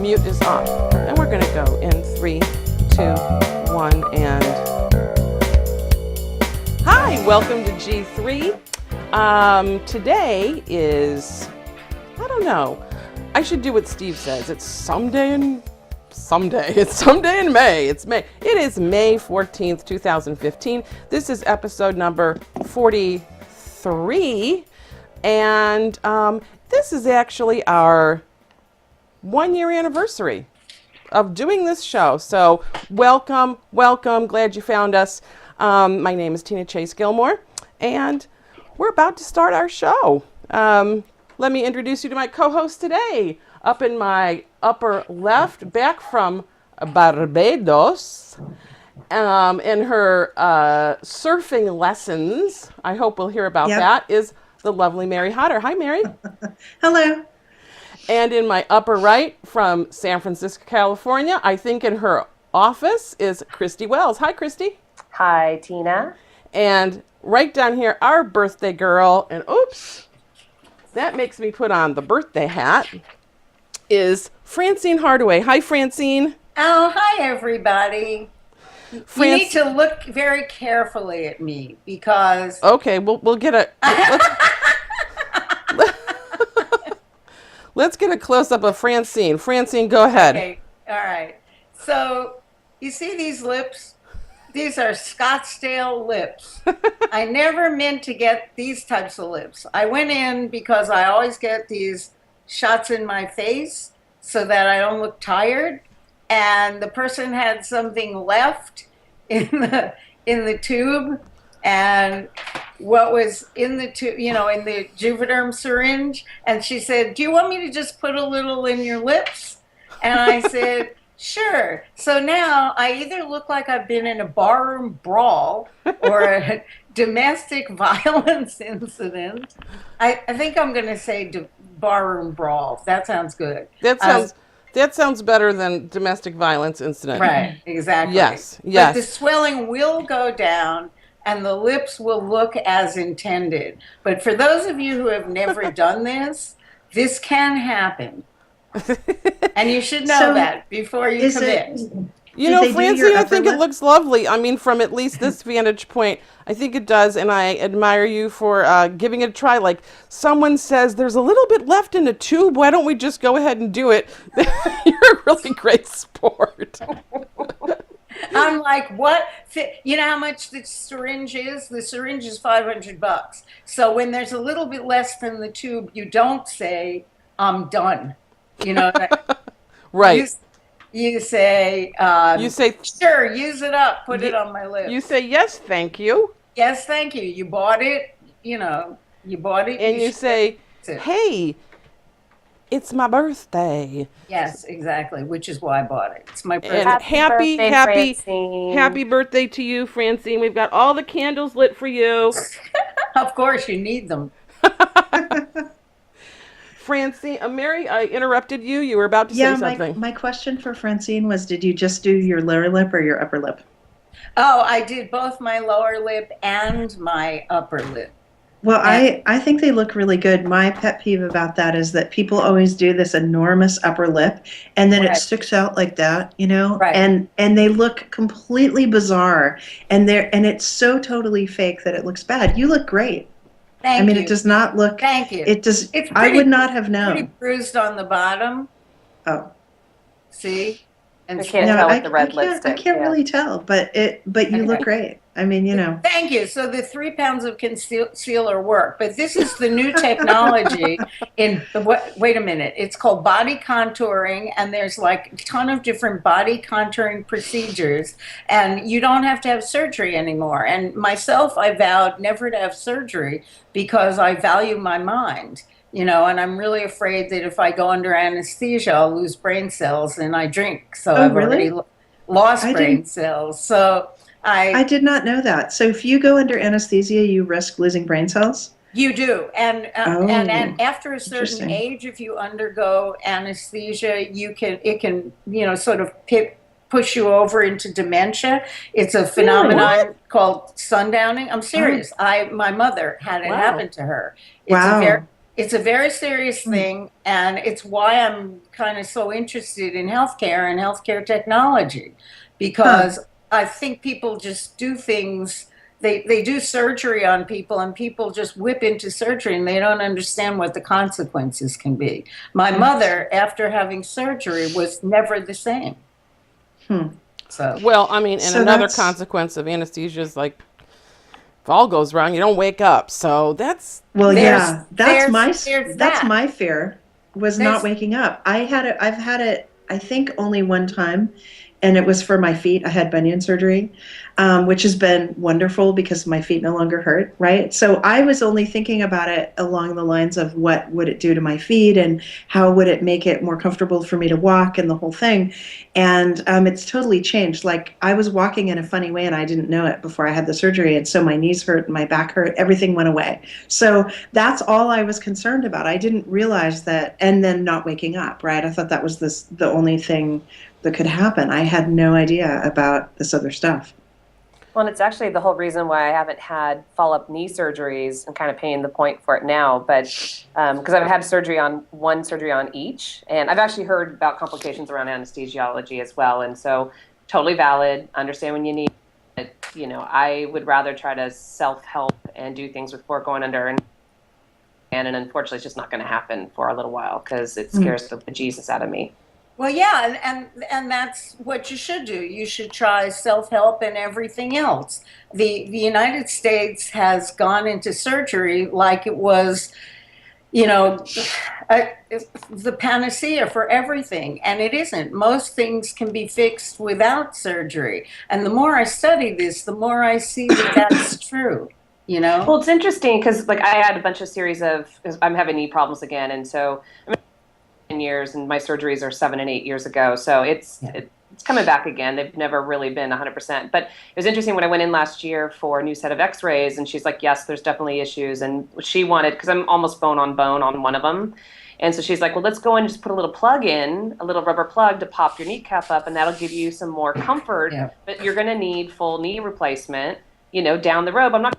Mute is off. And we're going to go in 3, 2, 1, and... Hi, welcome to G3. Today is... I don't know. I should do what Steve says. It's someday in May. It's May. It is May 14th, 2015. This is episode number 43. And this is actually our 1-year anniversary of doing this show. So welcome. Glad you found us. My name is Tina Chase Gilmore, and we're about to start our show. Let me introduce you to my co-host today. Up in my upper left, back from Barbados, in her surfing lessons, I hope we'll hear about that, is the lovely Mary Hodder. Hi, Mary. Hello. And in my upper right, from San Francisco, California, I think in her office, is Christy Wells. Hi, Christy. Hi, Tina. And right down here, our birthday girl, and oops, that makes me put on the birthday hat, is Francine Hardaway. Hi, Francine. Oh, hi, everybody. You need to look very carefully at me because... Okay, we'll get a... Let's get a close-up of Francine. Francine, go ahead. Okay, all right. So, you see these lips? These are Scottsdale lips. I never meant to get these types of lips. I went in because I always get these shots in my face so that I don't look tired. And the person had something left in the tube, and what was in the tube, in the Juvederm syringe, and she said, "Do you want me to just put a little in your lips?" And I said, "Sure." So now I either look like I've been in a barroom brawl or a domestic violence incident. I think I'm going to say barroom brawl. That sounds good. That sounds better than domestic violence incident. Right, exactly. Yes. But the swelling will go down and the lips will look as intended. But for those of you who have never done this can happen. And you should know that before you commit. Francine, I think it looks lovely. I mean, from at least this vantage point, I think it does, and I admire you for giving it a try. Like, someone says, there's a little bit left in the tube, why don't we just go ahead and do it? You're a really great sport. I'm like, what? You know how much the syringe is? The syringe is $500. So when there's a little bit less than the tube, you don't say, "I'm done." Right. You say, "Sure, use it up, put it on my lips." You say, "Yes, thank you." Yes, thank you. You bought it, you bought it. And you say, "Hey, it's my birthday." Yes, exactly, which is why I bought it. It's my birthday. And happy birthday to you, Francine. We've got all the candles lit for you. Of course, you need them. Francine, Mary, I interrupted you. You were about to say something. My question for Francine was, did you just do your lower lip or your upper lip? Oh, I did both my lower lip and my upper lip. Well, I think they look really good. My pet peeve about that is that people always do this enormous upper lip, and then it sticks out like that, Right. and they look completely bizarre, and it's so totally fake that it looks bad. You look great. Thank you. It does not look. Thank you. It does. It's I would not have known. Pretty bruised on the bottom. Oh. See? And I can't tell with the red lipstick. I can't really tell, but you look great. I mean, Thank you. So the 3 pounds of concealer work, but this is the new technology wait a minute. It's called body contouring, and there's like a ton of different body contouring procedures, and you don't have to have surgery anymore. And myself, I vowed never to have surgery because I value my mind. And I'm really afraid that if I go under anesthesia, I'll lose brain cells, and I drink. So I've already lost brain cells. So I did not know that. So if you go under anesthesia, you risk losing brain cells? You do. And after a certain age, if you undergo anesthesia, it can sort of push you over into dementia. It's a phenomenon called sundowning. I'm serious. My mother had it happen to her. It's It's a very serious thing, and it's why I'm kind of so interested in healthcare and healthcare technology, Huh. because I think people just do things. They do surgery on people, and people just whip into surgery, and they don't understand what the consequences can be. My mother, after having surgery, was never the same. Hmm. So, Well, I mean, and So another that's consequence of anesthesia is like if all goes wrong, you don't wake up. So that's Well, there's yeah, there's that's that. my fear was not There's waking up. I've had it, I think only one time, and it was for my feet. I had bunion surgery, which has been wonderful because my feet no longer hurt, right? So I was only thinking about it along the lines of what would it do to my feet and how would it make it more comfortable for me to walk and the whole thing. And it's totally changed. Like I was walking in a funny way and I didn't know it before I had the surgery. And so my knees hurt and my back hurt, everything went away. So that's all I was concerned about. I didn't realize that, and then not waking up, right? I thought that was the only thing that could happen. I had no idea about this other stuff. Well, and it's actually the whole reason why I haven't had follow-up knee surgeries. I'm kind of paying the point for it now, but because I've had surgery on each, and I've actually heard about complications around anesthesiology as well, and so totally valid. Understand when you need it. You know, I would rather try to self-help and do things before going under, and unfortunately, it's just not going to happen for a little while because it Mm. scares the bejesus out of me. Well, yeah, and that's what you should do. You should try self-help and everything else. The United States has gone into surgery like it was, you know, uh, the panacea for everything, and it isn't. Most things can be fixed without surgery. And the more I study this, the more I see that that's true, you know? Well, it's interesting because like I had a bunch of series of 'cause I'm having knee problems again, and so I'm 10 years, and my surgeries are 7 and 8 years ago. So Yeah. it's coming back again. They've never really been 100%. But it was interesting when I went in last year for a new set of X-rays, and she's like, "Yes, there's definitely issues." And she wanted because I'm almost bone on one of them, and so she's like, "Well, let's go and just put a little plug in, a little rubber plug to pop your kneecap up, and that'll give you some more comfort. Yeah. But you're going to need full knee replacement, down the road. I'm not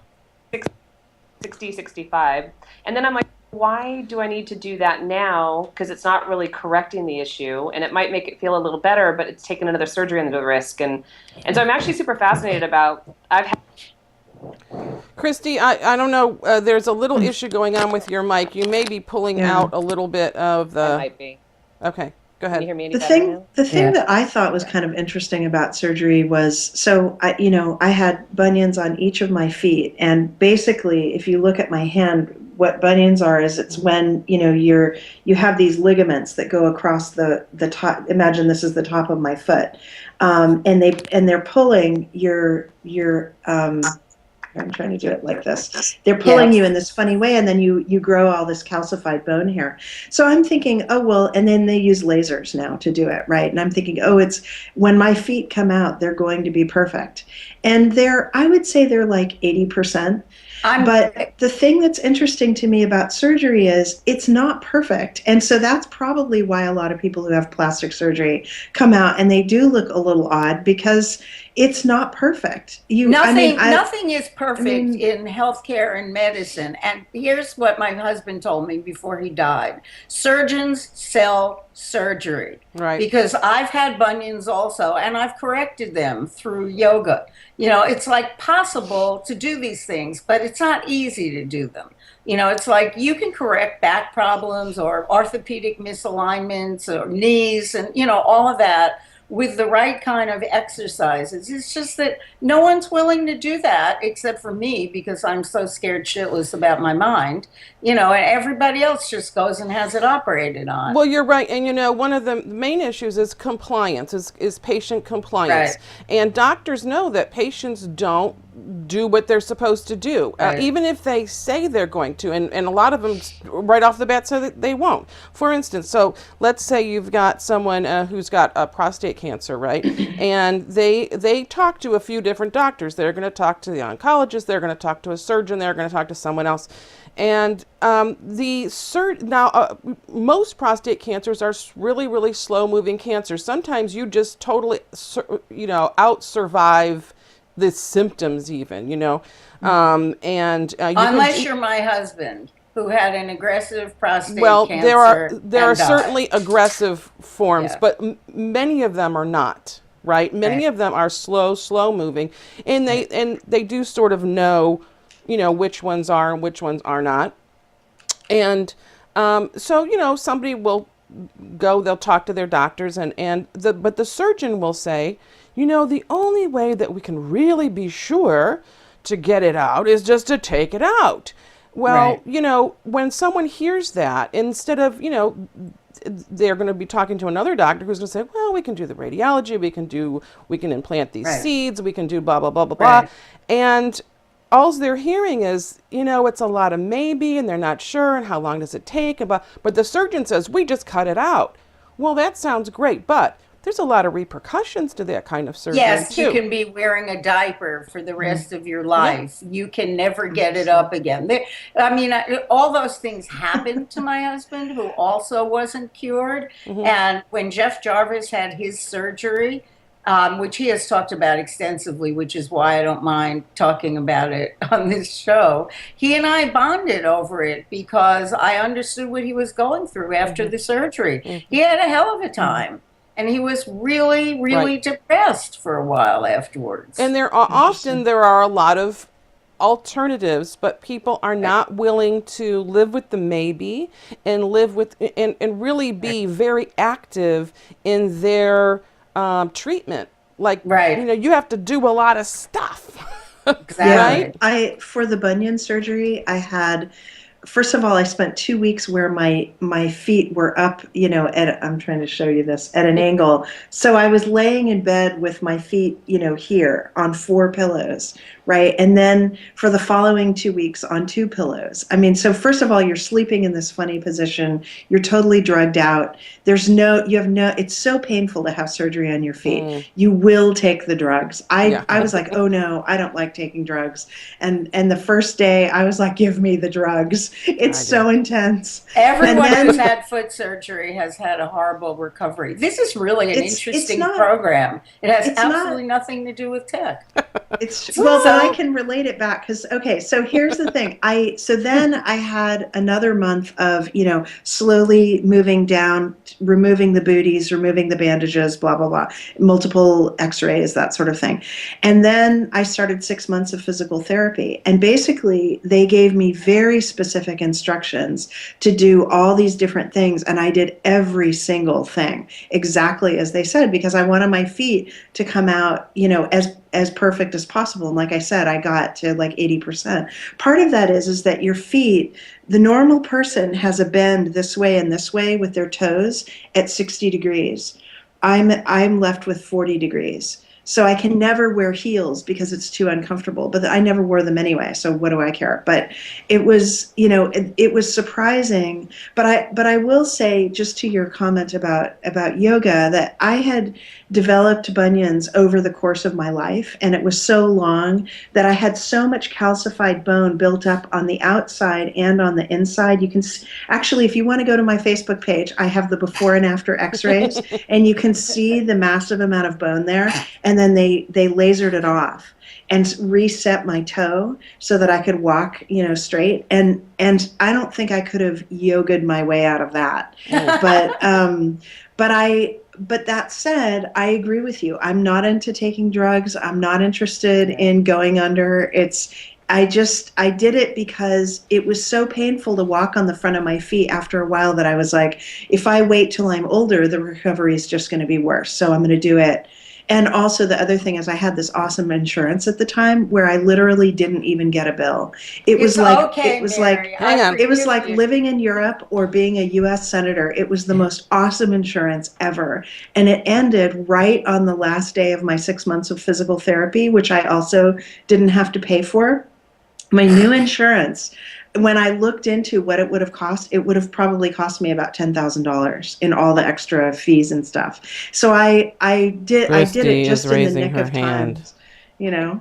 60, 65." And then I'm like, why do I need to do that now? Because it's not really correcting the issue, and it might make it feel a little better, but it's taking another surgery into the risk. And so I'm actually super fascinated about. I've had Christy, I don't know. There's a little issue going on with your mic. You may be pulling Yeah. out a little bit of I the. might be. Okay, go Can you ahead. hear me any The better thing, now? the thing Yeah. that I thought was kind of interesting about surgery was, so I had bunions on each of my feet, and basically, if you look at my hand, what bunions are is it's when you have these ligaments that go across the top. Imagine this is the top of my foot, and they're pulling your I'm trying to do it like this. They're pulling Yes. you in this funny way, and then you grow all this calcified bone hair. So I'm thinking, oh, well, and then they use lasers now to do it, right? And I'm thinking, oh, it's when my feet come out, they're going to be perfect. And I would say they're like 80%. I'm But the thing that's interesting to me about surgery is it's not perfect. And so that's probably why a lot of people who have plastic surgery come out and they do look a little odd because it's not perfect. nothing is perfect mean- in healthcare and medicine. And here's what my husband told me before he died. Surgeons sell surgery. Right. Because I've had bunions also, and I've corrected them through yoga. It's like possible to do these things, but it's not easy to do them. It's like you can correct back problems or orthopedic misalignments or knees and, all of that with the right kind of exercises. It's just that no one's willing to do that except for me because I'm so scared shitless about my mind, and everybody else just goes and has it operated on. Well, you're right, and one of the main issues is compliance, is patient compliance, Right. and doctors know that patients don't do what they're supposed to do, Right. even if they say they're going to, and a lot of them right off the bat say that they won't. For instance, so let's say you've got someone who's got prostate cancer, right, and they talk to a few different doctors. They're going to talk to the oncologist, they're going to talk to a surgeon, they're going to talk to someone else. And most prostate cancers are really, really slow moving cancers. Sometimes you just totally, out survive the symptoms even, and you Unless can, you're my husband. who had an aggressive prostate Well, cancer. there are and died. certainly aggressive forms, Yeah. but many of them are not, right? Many Right. of them are slow moving, and they do sort of know, which ones are and which ones are not. And so, somebody will go, they'll talk to their doctors, but the surgeon will say, the only way that we can really be sure to get it out is just to take it out. Well, Right. when someone hears that, instead of, they're going to be talking to another doctor who's going to say, well, we can do the radiology, we can implant these Right. seeds, we can do blah, blah, blah, blah, Right. blah. And all they're hearing is, it's a lot of maybe, and they're not sure, and how long does it take? But the surgeon says, we just cut it out. Well, that sounds great, but there's a lot of repercussions to that kind of surgery, Yes, too. you can be wearing a diaper for the rest of your life. You can never get it up again. All those things happened to my husband, who also wasn't cured. And when Jeff Jarvis had his surgery, which he has talked about extensively, which is why I don't mind talking about it on this show, he and I bonded over it because I understood what he was going through after the surgery. He had a hell of a time. And he was really, really depressed for a while afterwards. And there are a lot of alternatives, but people are not willing to live with the maybe and and really be very active in their treatment. Like, Right. you have to do a lot of stuff. Exactly. Right? For the bunion surgery, first of all, I spent 2 weeks where my feet were up, I'm trying to show you this, at an angle. So I was laying in bed with my feet, here on 4 pillows, right? And then for the following 2 weeks on 2 pillows. So first of all, you're sleeping in this funny position. You're totally drugged out. It's so painful to have surgery on your feet. You will take the drugs. I was like, oh no, I don't like taking drugs. And the first day I was like, give me the drugs. It's so intense. Everyone who's had foot surgery has had a horrible recovery. This is really an interesting program. It has absolutely nothing to do with tech. But I can relate it back because, okay, so here's the thing. Then I had another month of, slowly moving down, removing the booties, removing the bandages, blah, blah, blah, multiple x-rays, that sort of thing. And then I started 6 months of physical therapy. And basically they gave me very specific instructions to do all these different things. And I did every single thing exactly as they said, because I wanted my feet to come out, as perfect as possible. And like I said, I got to like 80%. Part of that is that your feet, the normal person has a bend this way and this way with their toes at 60 degrees. I'm left with 40 degrees. So I can never wear heels because it's too uncomfortable, but I never wore them anyway. So what do I care? But it was, it was surprising. But I will say, just to your comment about yoga, that I had developed bunions over the course of my life, and it was so long that I had so much calcified bone built up on the outside and on the inside. You can actually, if you want to go to my Facebook page, I have the before and after x-rays, and you can see the massive amount of bone there. And then they lasered it off and reset my toe so that I could walk, straight. And I don't think I could have yogaed my way out of that. But that said, I agree with you. I'm not into taking drugs. I'm not interested in going under. I did it because it was so painful to walk on the front of my feet after a while that I was like, if I wait till I'm older, the recovery is just going to be worse. So I'm going to do it. And also the other thing is I had this awesome insurance at the time where I literally didn't even get a bill. It was like living in Europe or being a US senator. It was the most awesome insurance ever. And it ended right on the last day of my 6 months of physical therapy, which I also didn't have to pay for. My new insurance, when I looked into what it would have cost, it would have probably cost me about $10,000 in all the extra fees and stuff. So I did it just in the nick of time. Anyway,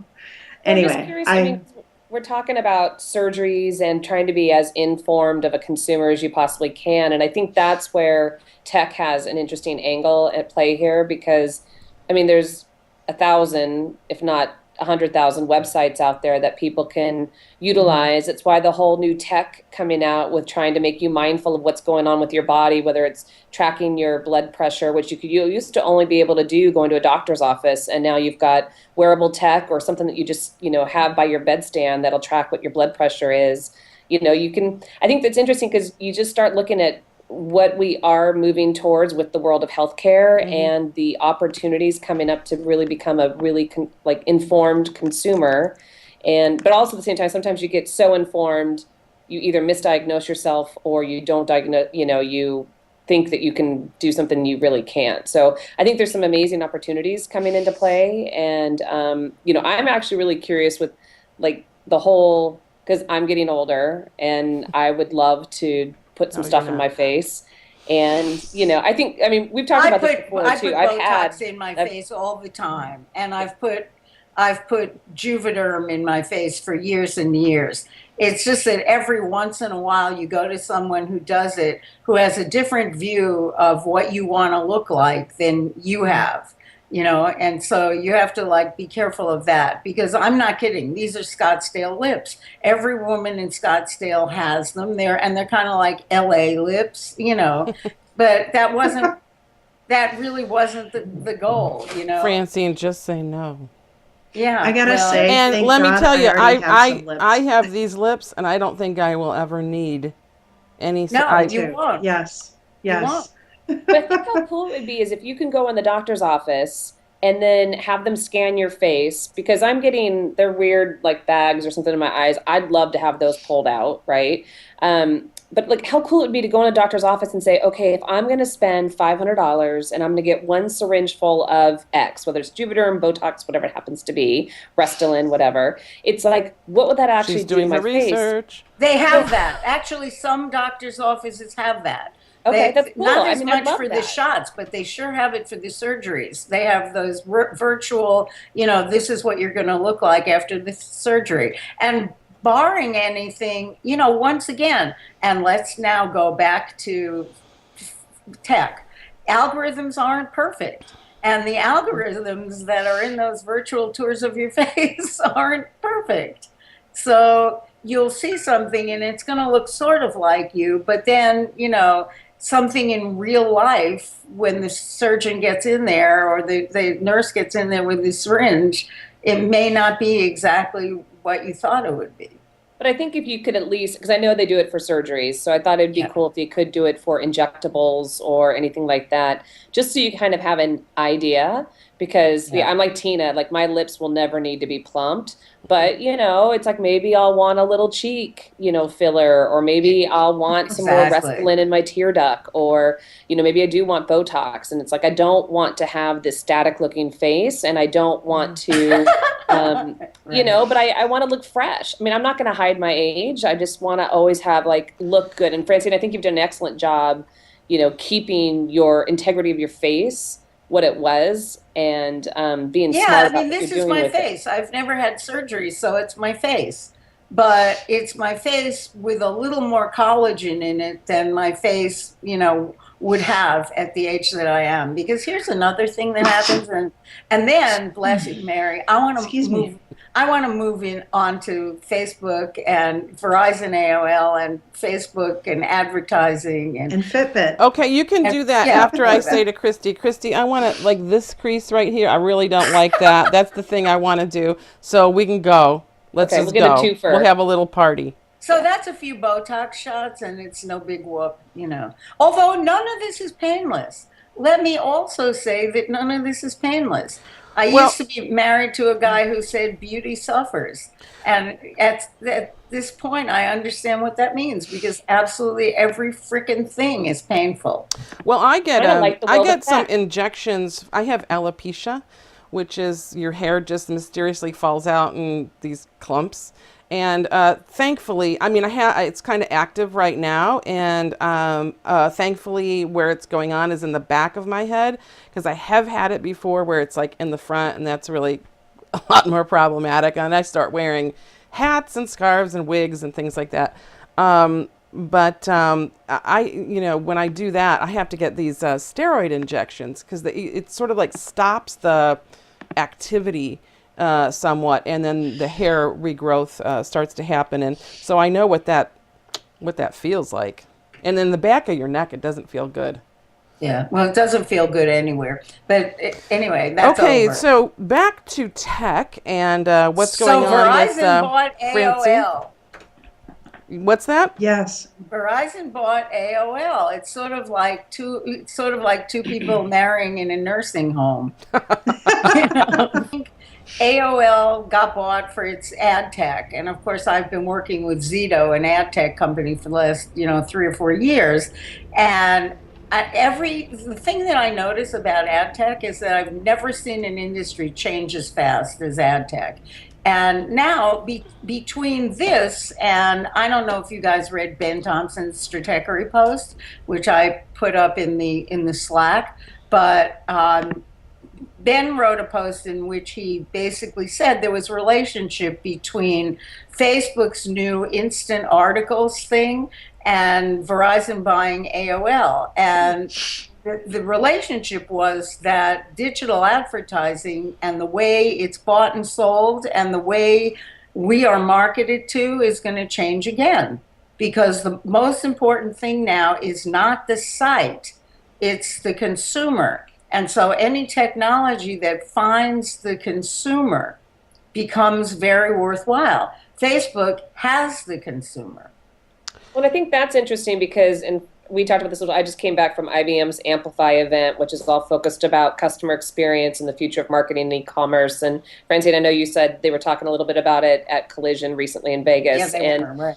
I'm just curious, we're talking about surgeries and trying to be as informed of a consumer as you possibly can, and I think that's where tech has an interesting angle at play here because, there's 1,000, if not 100,000 websites out there that people can utilize. It's why the whole new tech coming out with trying to make you mindful of what's going on with your body, whether it's tracking your blood pressure, which you used to only be able to do going to a doctor's office, and now you've got wearable tech or something that you just have by your bedstand that'll track what your blood pressure is. You can. I think that's interesting because you just start looking at what we are moving towards with the world of healthcare and the opportunities coming up to really become a really informed consumer. But also at the same time, sometimes you get so informed, you either misdiagnose yourself or you don't diagnose, you think that you can do something you really can't. So I think there's some amazing opportunities coming into play. And, I'm actually really curious with the whole, because I'm getting older and I would love to put some stuff in my face. And, we've talked about this before too. I put Botox in my face all the time. And I've put Juvederm in my face for years and years. It's just that every once in a while you go to someone who does it, who has a different view of what you want to look like than you have. And so you have to be careful of that, because I'm not kidding. These are Scottsdale lips. Every woman in Scottsdale has them. They're kind of like LA lips, but that really wasn't the goal, Francine, just say no. Yeah. I gotta say, And thank let me God tell you, already have some lips. I have these lips, and I don't think I will ever need any. No, you won't. Yes. You won't. But I think how cool it would be is if you can go in the doctor's office and then have them scan your face, because I'm getting their weird bags or something in my eyes. I'd love to have those pulled out, right? But how cool it would be to go in a doctor's office and say, okay, if I'm going to spend $500 and I'm going to get one syringe full of X, whether it's Juvederm, Botox, whatever it happens to be, Restylane, whatever. It's what would that actually She's do doing in my her face? research. They have that. Actually, some doctors' offices have that. Okay, that's cool. Not as I much love for the that. shots, but they sure have it for the surgeries. They have those virtual, this is what you're going to look like after the surgery. And barring anything, once again, and let's now go back to tech. Algorithms aren't perfect. And the algorithms that are in those virtual tours of your face aren't perfect. So you'll see something and it's going to look sort of like you, but then, something in real life, when the surgeon gets in there or the nurse gets in there with the syringe, it may not be exactly what you thought it would be. But I think if you could at least, because I know they do it for surgeries, so I thought it'd be cool if you could do it for injectables or anything like that, just so you kind of have an idea. Because I'm like Tina, my lips will never need to be plumped, but it's maybe I'll want a little cheek, filler, or maybe I'll want some more Restylane in my tear duct, or maybe I do want Botox, and it's I don't want to have this static looking face, and I don't want to, but I want to look fresh. I mean, I'm not going to hide my age. I just want to always have look good. And Francine, I think you've done an excellent job, keeping your integrity of your face what it was, and being smart about what this you're is doing my with face. it. I've never had surgery, so it's my face. But it's my face with a little more collagen in it than my face, would have at the age that I am. Because here's another thing that happens, and then, bless you, Mary, I want to move in onto Facebook and Verizon AOL and Facebook and advertising and Fitbit. Okay, you can do that after I say to Christy, I want to this crease right here. I really don't like that. That's the thing I want to do. So we can go. Let's just we'll get a go. twofer. We'll have a little party. so that's a few Botox shots, and it's no big whoop, Although none of this is painless. Let me also say that none of this is painless. I used to be married to a guy who said beauty suffers. And at this point, I understand what that means, because absolutely every freaking thing is painful. Well, I get I get some injections. I have alopecia, which is your hair just mysteriously falls out in these clumps. And thankfully, I mean, it's kind of active right now. And thankfully, where it's going on is in the back of my head, because I have had it before where it's in the front, and that's really a lot more problematic. And I start wearing hats and scarves and wigs and things like that. But I, when I do that, I have to get these steroid injections, because it sort of stops the activity somewhat, and then the hair regrowth starts to happen. And so I know what that feels like. And then the back of your neck, it doesn't feel good. Yeah, well, it doesn't feel good anywhere. But anyway, that's Okay, over. so back to tech and what's So going on with Verizon bought Francie. AOL. What's that? Yes. Verizon bought AOL. It's sort of like two people marrying in a nursing home. You know? AOL got bought for its ad tech, and of course, I've been working with Zito, an ad tech company, for the last 3 or 4 years, and the thing that I notice about ad tech is that I've never seen an industry change as fast as ad tech. And now, between this and I don't know if you guys read Ben Thompson's Stratechery post, which I put up in the Slack, but Ben wrote a post in which he basically said there was a relationship between Facebook's new instant articles thing and Verizon buying AOL. And the relationship was that digital advertising and the way it's bought and sold and the way we are marketed to is going to change again. Because the most important thing now is not the site, it's the consumer. And so any technology that finds the consumer becomes very worthwhile. Facebook has the consumer. Well, I think that's interesting because, and we talked about this a little, I just came back from IBM's Amplify event, which is all focused about customer experience and the future of marketing and e-commerce. And Francine, I know you said they were talking a little bit about it at Collision recently in Vegas. Yeah, they were, right.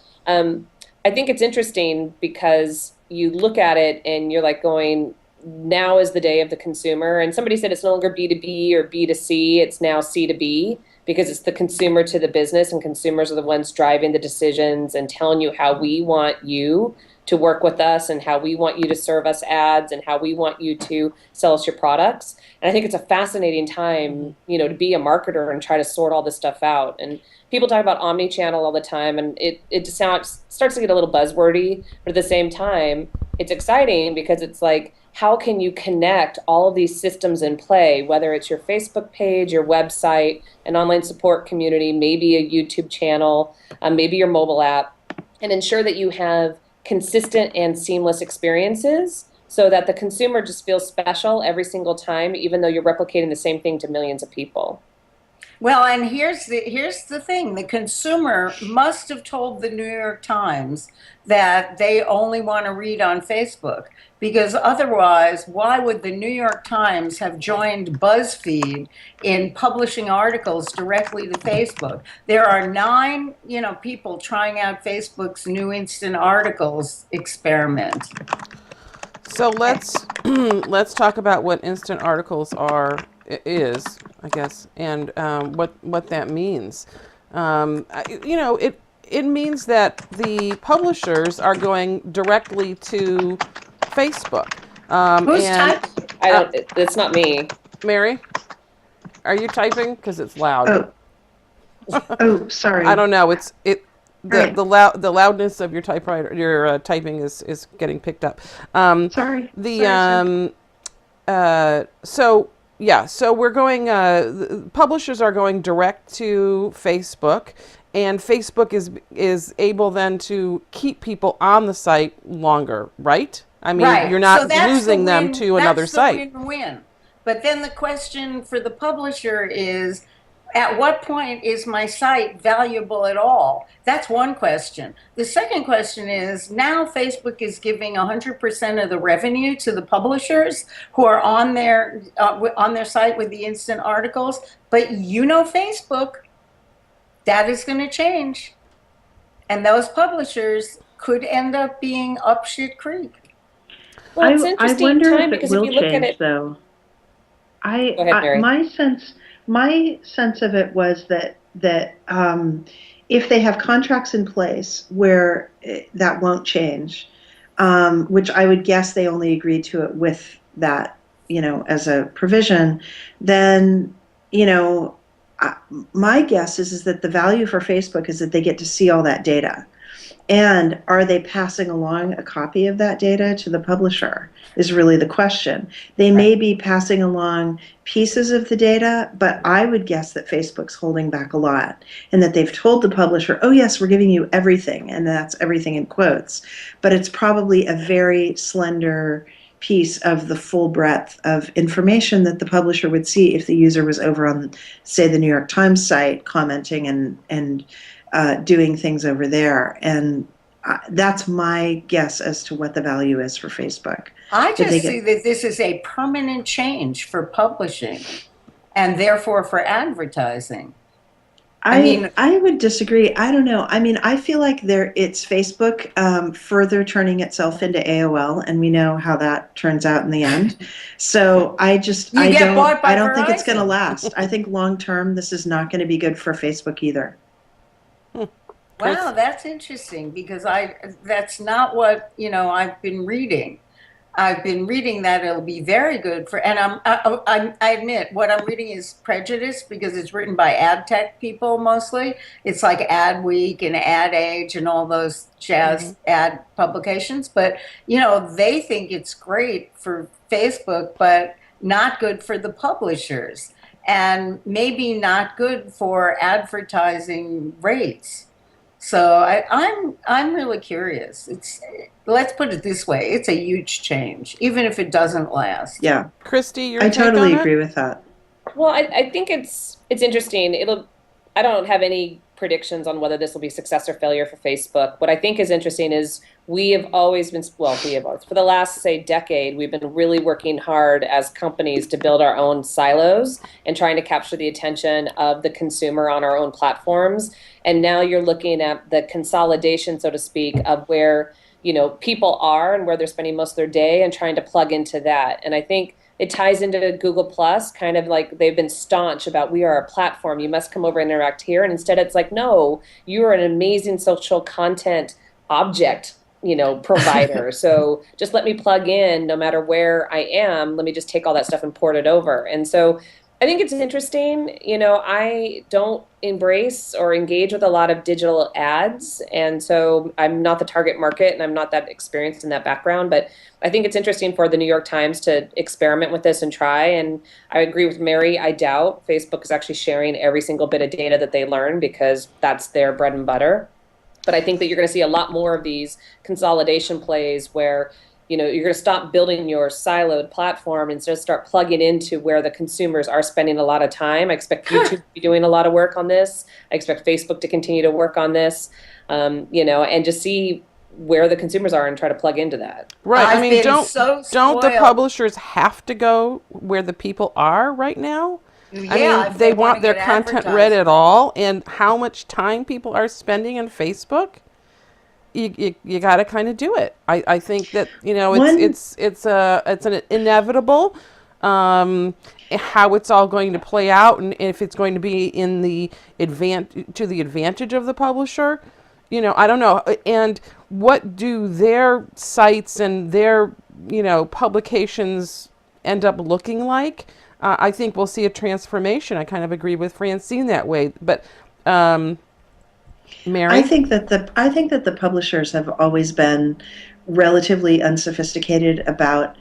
I think it's interesting because you look at it and you're like going, now is the day of the consumer. And somebody said it's no longer B2B or B2C, it's now C2B, because it's the consumer to the business, and consumers are the ones driving the decisions and telling you how we want you to work with us and how we want you to serve us ads and how we want you to sell us your products. And I think it's a fascinating time, to be a marketer and try to sort all this stuff out. And people talk about omni-channel all the time, and it just starts to get a little buzzwordy, but at the same time, it's exciting because it's like, how can you connect all of these systems in play, whether it's your Facebook page, your website, an online support community, maybe a YouTube channel, maybe your mobile app, and ensure that you have consistent and seamless experiences so that the consumer just feels special every single time, even though you're replicating the same thing to millions of people. Well, and here's the thing. The consumer must have told the New York Times that they only want to read on Facebook, because otherwise, why would the New York Times have joined BuzzFeed in publishing articles directly to Facebook? There are 9, people trying out Facebook's new instant articles experiment. So let's talk about what instant articles is, I guess, and what that means. It means that the publishers are going directly to Facebook. Who's typing? It's not me. Mary, are you typing? Because it's loud. Oh, sorry. I don't know. Right. The loudness of your typewriter, your typing is getting picked up. Sorry. So we're going. The publishers are going direct to Facebook, and Facebook is able then to keep people on the site longer, right? I mean, Right. you're not So that's losing the them win- to another that's site. the win-win. But then the question for the publisher is, at what point is my site valuable at all? That's one question. The second question is, now Facebook is giving 100% of the revenue to the publishers who are on their site with the instant articles. But Facebook, that is going to change. And those publishers could end up being up shit creek. Well, it's I interesting wonder time if it because will if you look change, at it, though. Go ahead, Mary. My sense of it was that if they have contracts in place where that won't change, which I would guess they only agreed to it with that, as a provision, then my guess is that the value for Facebook is that they get to see all that data. And are they passing along a copy of that data to the publisher is really the question. They may be passing along pieces of the data, but I would guess that Facebook's holding back a lot and that they've told the publisher, oh, yes, we're giving you everything. And that's everything in quotes. But it's probably a very slender piece of the full breadth of information that the publisher would see if the user was over on, say, the New York Times site commenting and doing things over there. And that's my guess as to what the value is for Facebook. I just see that this is a permanent change for publishing and therefore for advertising. I would disagree. I don't know. I mean, I feel like it's Facebook further turning itself into AOL, and we know how that turns out in the end. So I don't think it's going to last. I think long term, this is not going to be good for Facebook either. Wow, that's interesting because that's not what, I've been reading. I've been reading that it'll be very good for, and I admit what I'm reading is Prejudice because it's written by ad tech people mostly. It's like Adweek and Ad Age and all those jazz ad publications. But, they think it's great for Facebook, but not good for the publishers and maybe not good for advertising rates. So I'm really curious. Let's put it this way: it's a huge change, even if it doesn't last. Yeah, Christy, I totally agree with that. Well, I think it's interesting. I don't have any predictions on whether this will be success or failure for Facebook. What I think is interesting is we have always been, for the last, say, decade, we've been really working hard as companies to build our own silos and trying to capture the attention of the consumer on our own platforms. And now you're looking at the consolidation, so to speak, of where, people are and where they're spending most of their day and trying to plug into that. And I think it ties into Google Plus, kind of like they've been staunch about we are a platform, you must come over and interact here. And instead it's like, no, you are an amazing social content object, provider. So just let me plug in no matter where I am. Let me just take all that stuff and port it over. And so I think it's interesting. I don't embrace or engage with a lot of digital ads. And so I'm not the target market and I'm not that experienced in that background. But I think it's interesting for the New York Times to experiment with this and try. And I agree with Mary. I doubt Facebook is actually sharing every single bit of data that they learn because that's their bread and butter. But I think that you're going to see a lot more of these consolidation plays where you're going to stop building your siloed platform and just start plugging into where the consumers are spending a lot of time. I expect YouTube to be doing a lot of work on this. I expect Facebook to continue to work on this, and just see where the consumers are and try to plug into that. Right. Don't the publishers have to go where the people are right now? Yeah, they want their content read at all, and how much time people are spending on Facebook. You got to kind of do it. I think that it's an inevitable how it's all going to play out, and if it's going to be in the advantage of the publisher. I don't know. And what do their sites and their publications end up looking like? I think we'll see a transformation. I kind of agree with Francine that way, but. Mary? I think that the publishers have always been relatively unsophisticated about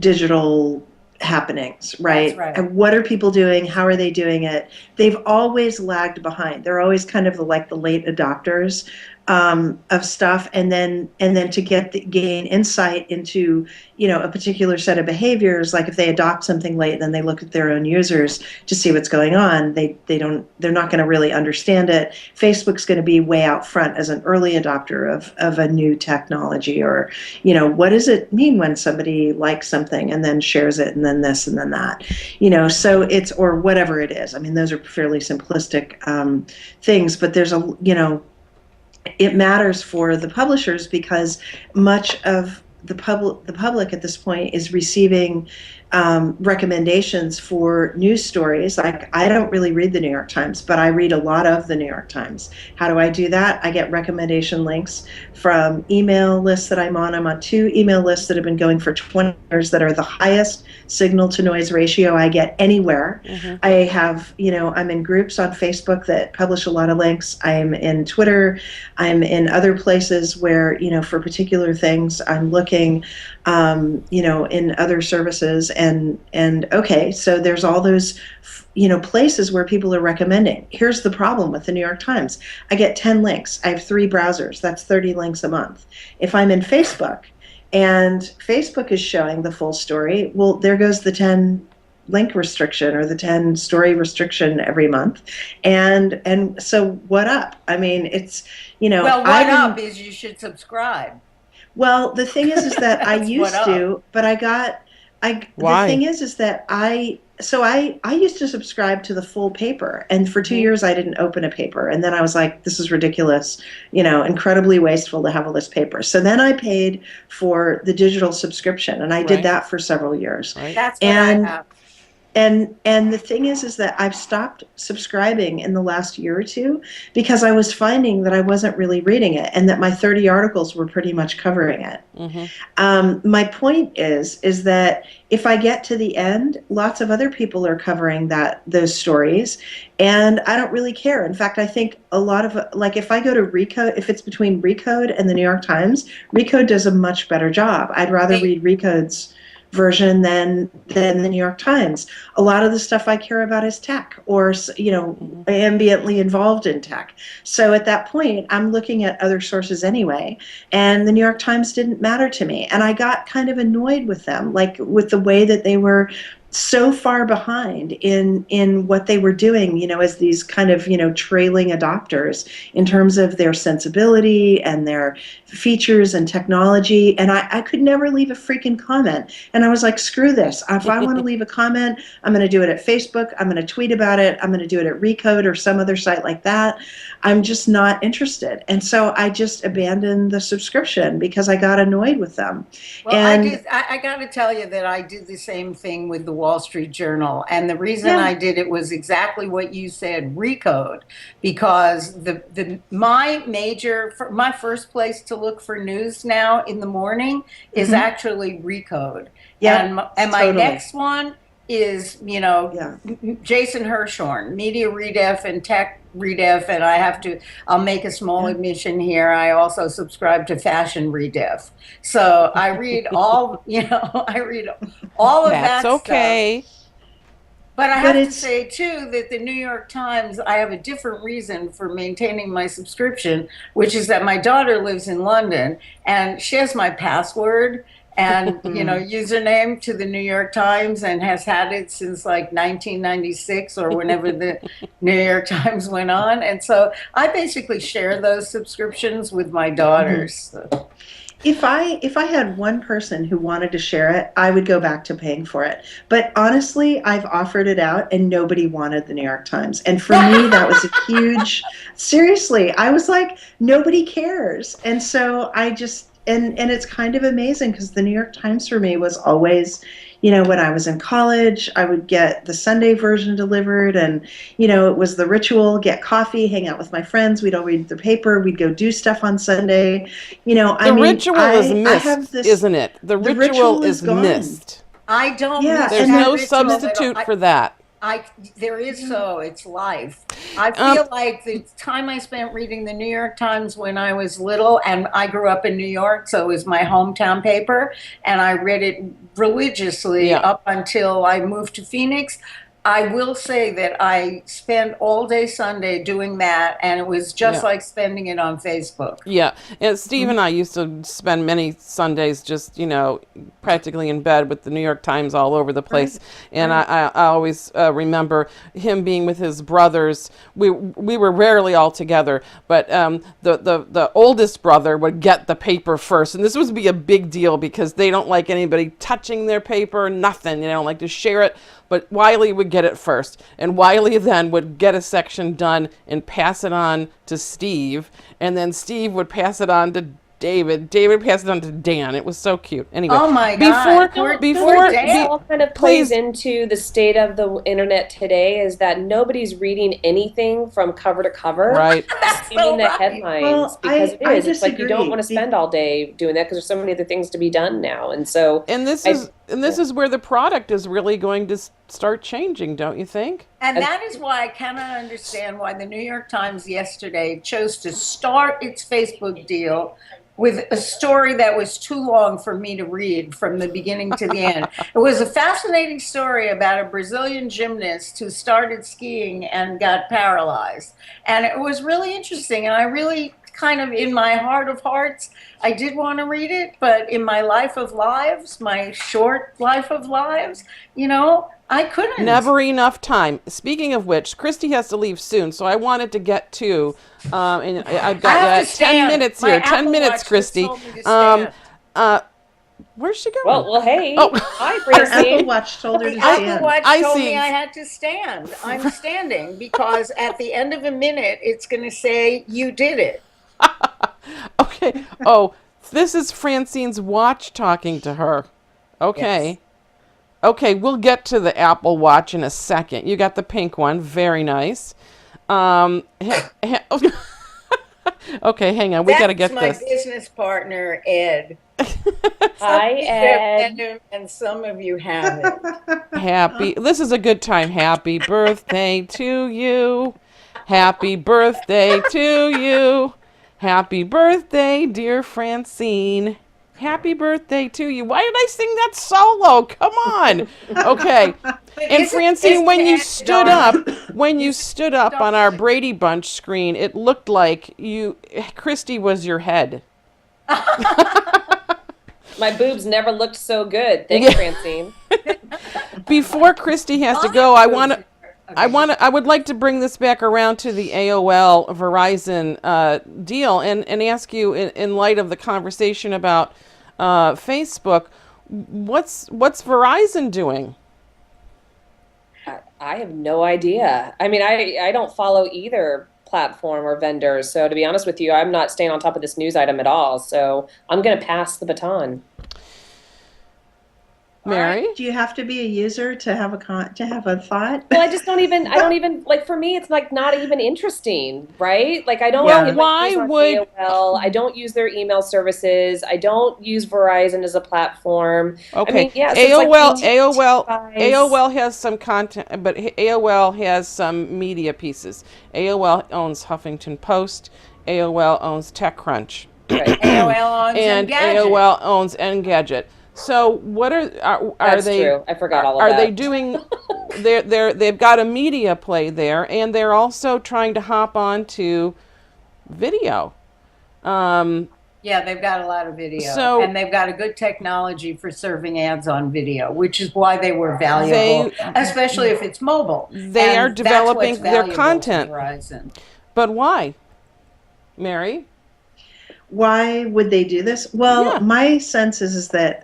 digital happenings, right? That's right. And what are people doing? How are they doing it? They've always lagged behind. They're always kind of like the late adopters of stuff, and then to gain insight into a particular set of behaviors. Like if they adopt something late, then they look at their own users to see what's going on. They're not going to really understand it. Facebook's going to be way out front as an early adopter of a new technology, or what does it mean when somebody likes something and then shares it and then this and then that, so it's, or whatever it is. I mean, those are fairly simplistic things, but there's it matters for the publishers because much of the public at this point is receiving recommendations for news stories. Like, I don't really read the New York Times, but I read a lot of the New York Times. How do I do that? I get recommendation links from email lists that I'm on. I'm on 2 email lists that have been going for 20 years that are the highest signal to noise ratio I get anywhere. I have, I'm in groups on Facebook that publish a lot of links. I'm in Twitter. I'm in other places where, for particular things, I'm looking, in other services. And okay, so there's all those, places where people are recommending. Here's the problem with the New York Times. I get 10 links. I have 3 browsers. That's 30 links a month. If I'm in Facebook and Facebook is showing the full story, well, there goes the 10 link restriction or the 10 story restriction every month. And so what up? I mean, it's, Well, what up is you should subscribe. Well, the thing is that I used to, but Why? the thing is that I used to subscribe to the full paper, and for 2 years I didn't open a paper, and then I was like, this is ridiculous, incredibly wasteful to have all this paper. So then I paid for the digital subscription, and I did that for several years. Right. That's what I have. And the thing is that I've stopped subscribing in the last year or two because I was finding that I wasn't really reading it, and that my 30 articles were pretty much covering it. My point is that if I get to the end, lots of other people are covering those stories, and I don't really care. In fact, I think a lot of, like, if I go to Recode, if it's between Recode and the New York Times, Recode does a much better job. I'd rather read Recode's version than the New York Times. A lot of the stuff I care about is tech, or ambiently involved in tech. So at that point, I'm looking at other sources anyway, and the New York Times didn't matter to me. And I got kind of annoyed with them, like with the way that they were so far behind in what they were doing, as these kind of, trailing adopters in terms of their sensibility and their features and technology. And I could never leave a freaking comment. And I was like, screw this. If I want to leave a comment, I'm going to do it at Facebook. I'm going to tweet about it. I'm going to do it at Recode or some other site like that. I'm just not interested. And so I just abandoned the subscription because I got annoyed with them. Well, And I got to tell you that I did the same thing with the Wall Street Journal. And the reason I did it was exactly what you said, Recode, because my first place to look for news now in the morning is actually Recode. And my next one is, Jason Hirschhorn, Media Redef and Tech Redef, and I'll make a small admission here. I also subscribe to Fashion Redef. So I read all of that That's okay. stuff. But I have to say, too, that the New York Times, I have a different reason for maintaining my subscription, which is that my daughter lives in London, and she has my password and, username to the New York Times, and has had it since like 1996 or whenever the New York Times went on. And so I basically share those subscriptions with my daughters. So. If I had one person who wanted to share it, I would go back to paying for it. But honestly, I've offered it out and nobody wanted the New York Times. And for me, that was a huge, seriously, I was like, nobody cares. And so I just, and it's kind of amazing because the New York Times for me was always, when I was in college, I would get the Sunday version delivered, and, it was the ritual, get coffee, hang out with my friends, we'd all read the paper, we'd go do stuff on Sunday. The ritual is missed, isn't it? The ritual is missed. I don't miss There's no substitute for that. There is it's life. I feel like the time I spent reading the New York Times when I was little, and I grew up in New York, so it was my hometown paper, and I read it religiously up until I moved to Phoenix. I will say that I spent all day Sunday doing that, and it was just like spending it on Facebook. Yeah, and Steve and I used to spend many Sundays just, practically in bed with the New York Times all over the place. And I always remember him being with his brothers. We were rarely all together, but the oldest brother would get the paper first. And this would be a big deal because they don't like anybody touching their paper, nothing. They don't like to share it. But Wiley would get it first, and Wiley then would get a section done and pass it on to Steve, and then Steve would pass it on to David. David passed it on to Dan. It was so cute. Anyway, Oh my before God. Poor before Dan. This all kind of plays please. into the state of the internet today is that nobody's reading anything from cover to cover. Right. That's Skimming so the right. headlines Well, because it I is. It's like you don't disagree. want to spend all day doing that because there's so many other things to be done now. And so And this is where the product is really going to start changing, don't you think? And that is why I cannot understand why the New York Times yesterday chose to start its Facebook deal with a story that was too long for me to read from the beginning to the end. It was a fascinating story about a Brazilian gymnast who started skiing and got paralyzed. And it was really interesting. And I really kind of, in my heart of hearts, I did want to read it, but in my life of lives, my short life of lives, I couldn't. Never enough time. Speaking of which, Christy has to leave soon, so I wanted to get to, and I've I got have to 10 stand. minutes My here. 10 Apple minutes, Watch just Christy. told me to stand. Where's she going? well, hey, Oh. hi, Her Apple Francine. Watch told her to The Apple stand. Watch I told see. me I had to stand. I'm standing because at the end of a minute, it's going to say, you did it. Okay. Oh, this is Francine's watch talking to her. Okay. Yes. Okay, we'll get to the Apple Watch in a second. You got the pink one. Very nice. Okay, hang on. We got to get That's this. my business partner, Ed. Hi, Ed. And some of you haven't. Happy. This is a good time. Happy birthday to you. Happy birthday to you. Happy birthday, dear Francine. Happy birthday to you. Why did I sing that solo? Come on. Okay. And Francine, when you stood up on our Brady Bunch screen, it looked like Christy was your head. My boobs never looked so good. Thanks, Francine. Before Christy has to go, I would like to bring this back around to the AOL Verizon deal and ask you, in light of the conversation about Facebook, what's Verizon doing? I have no idea. I mean, I don't follow either platform or vendor. So to be honest with you, I'm not staying on top of this news item at all. So I'm going to pass the baton. Mary? Do you have to be a user to have a thought? Well, I don't even like, for me, it's like not even interesting, right? Like I don't Yeah. get Why news on would- AOL. I don't use their email services. I don't use Verizon as a platform. Okay. I mean, yeah, so it's like AOL has some content, but AOL has some media pieces. AOL owns Huffington Post. AOL owns TechCrunch. Right. AOL owns And Engadget. AOL owns Engadget. So what are That's they? true. I forgot all of Are that. they doing? They've got a media play there, and they're also trying to hop on to video. Yeah, they've got a lot of video. So- and they've got a good technology for serving ads on video, which is why they were valuable, especially if it's mobile. They And are that's developing what's their valuable to content. Verizon. But why, Mary? Why would they do this? Well, Yeah. my sense is that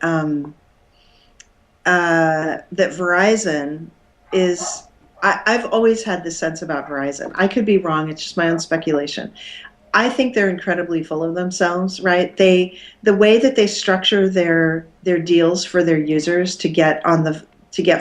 that Verizon is. I've always had this sense about Verizon. I could be wrong. It's just my own speculation. I think they're incredibly full of themselves, right? The way that they structure their deals for their users to get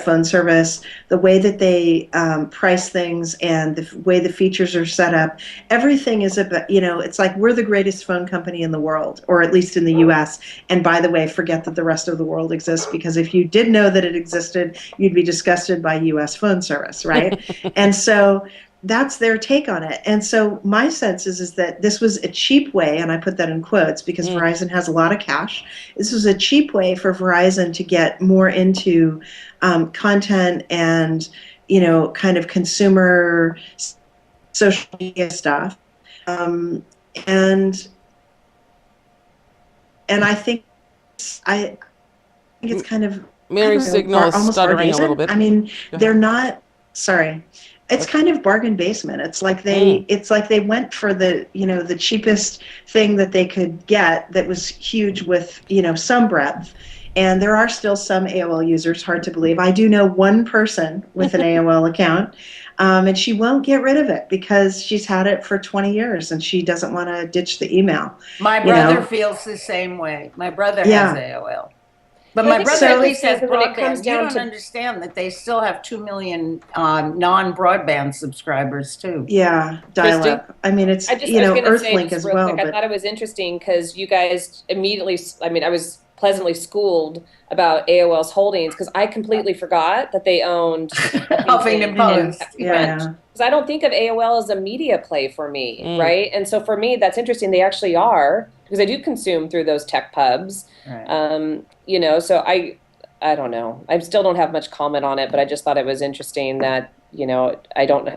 phone service, the way that they price things, and the way the features are set up, everything is about, it's like we're the greatest phone company in the world, or at least in the US. And by the way, forget that the rest of the world exists, because if you did know that it existed, you'd be disgusted by US phone service, right? And so that's their take on it. And so my sense is that this was a cheap way, and I put that in quotes because Verizon has a lot of cash. This was a cheap way for Verizon to get more into content and, kind of consumer social media stuff. And I think I think it's kind of Mary's signal is almost stuttering a bargain little bit. I mean, Go ahead. they're not. Sorry. It's kind of bargain basement. It's like they went for the cheapest thing that they could get that was huge with, some breadth. And there are still some AOL users, hard to believe. I do know one person with an AOL account, and she won't get rid of it because she's had it for 20 years and she doesn't want to ditch the email. My You brother know? feels the same way. My brother has Yeah. AOL. But I my think brother so- at least has because when it comes broadband. You down don't to- understand that they still have 2 million non-broadband subscribers too. Yeah, dial up. I mean, it's, I was Earthlink gonna say as just real well. quick, I But thought it was interesting because you guys immediately, I mean, I was pleasantly schooled about AOL's holdings because I completely forgot that they owned Huffington Post. yeah. Because I don't think of AOL as a media play for me, Mm. right? And so for me, that's interesting. They actually are because I do consume through those tech pubs. Right. You know, so I don't know. I still don't have much comment on it, but I just thought it was interesting that, you know, I don't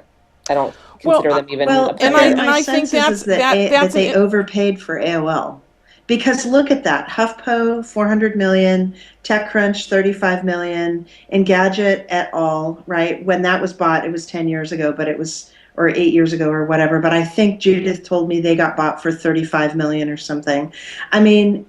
consider them even Well, a and player. I my think sense is that, that's that they an- overpaid for AOL. Because look at that, HuffPo 400 million, TechCrunch 35 million, Engadget et al. Right? When that was bought, it was 10 years ago, but it was or 8 years ago or whatever. But I think Judith told me they got bought for 35 million or something. I mean,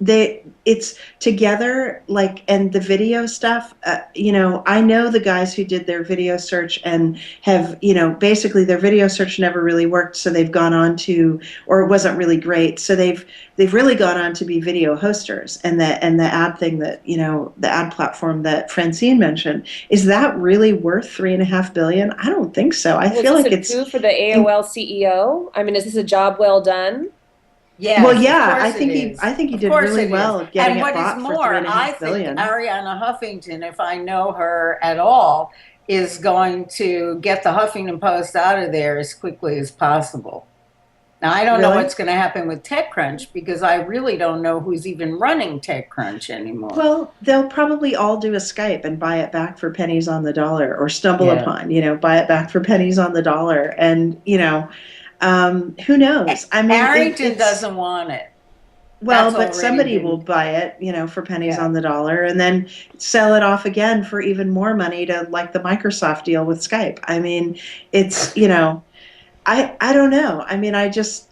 it's together like, and the video stuff. You know, I know the guys who did their video search and have, you know, basically their video search never really worked, so they've gone on to, or it wasn't really great, so they've really gone on to be video hosters. And the ad thing that, you know, the ad platform that Francine mentioned, is that really worth $3.5 billion? I don't think so. I feel like it's coup for the AOL CEO. I mean, is this a job well done? Yes, well, of yeah. course I think he Of did course really it well is. at getting and it what bought is for more, I $3.5 think billion. Ariana Huffington, if I know her at all, is going to get the Huffington Post out of there as quickly as possible. Now, I don't know Really? what's going to happen with TechCrunch because I really don't know who's even running TechCrunch anymore. Well, they'll probably all do a Skype and buy it back for pennies on the dollar, or stumble Yeah. upon, you know, buy it back for pennies on the dollar. And, you know, who knows? I mean, Arrington it's- doesn't want it. Well, That's but already somebody been- will buy it, you know, for pennies Yeah. on the dollar, and then sell it off again for even more money to, like, the Microsoft deal with Skype. I mean, it's, you know, I don't know. I mean, I just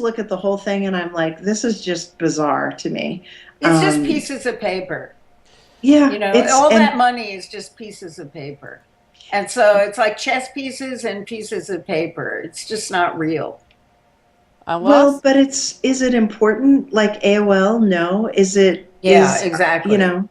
look at the whole thing and I'm like, this is just bizarre to me. It's just Um, pieces of paper. Yeah, You know, it's all and- that money is just pieces of paper. And so it's like chess pieces and pieces of paper. It's just not real. Well, but is it important? Like AOL? No. Is it? Yeah, is, exactly. You know,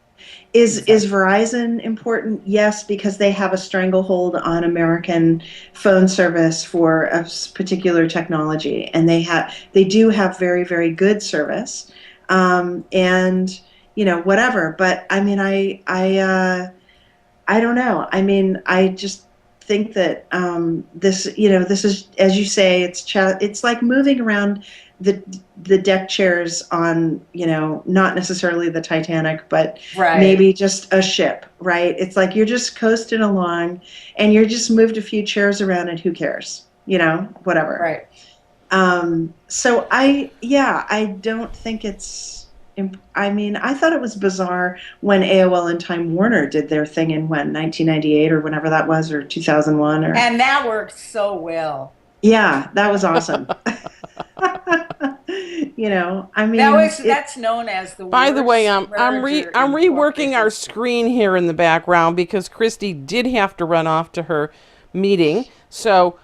is Verizon important? Yes, because they have a stranglehold on American phone service for a particular technology, and they do have very, very good service, and you know, whatever. But I mean, I don't know. I mean, I just think that this, you know, this is, as you say, it's like moving around the deck chairs on, you know, not necessarily the Titanic, but Right. maybe just a ship, right? It's like you're just coasting along, and you're just moved a few chairs around, and who cares, you know, whatever. Right. So I don't think it's. I mean, I thought it was bizarre when AOL and Time Warner did their thing in 1998 or whenever that was, or 2001, or And that worked so well. yeah, that was awesome. You know, I mean, That's known as the By the way, worst I'm merger in reworking corporate our history. screen here in the background because Christy did have to run off to her meeting. So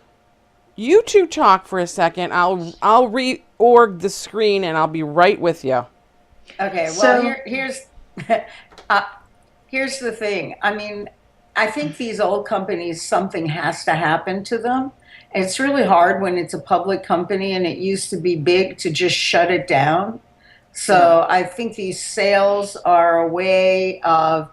you two talk for a second. I'll reorg the screen and I'll be right with you. Okay, well, So- here's the thing. I mean, I think these old companies, something has to happen to them. And it's really hard when it's a public company and it used to be big to just shut it down. So I think these sales are a way of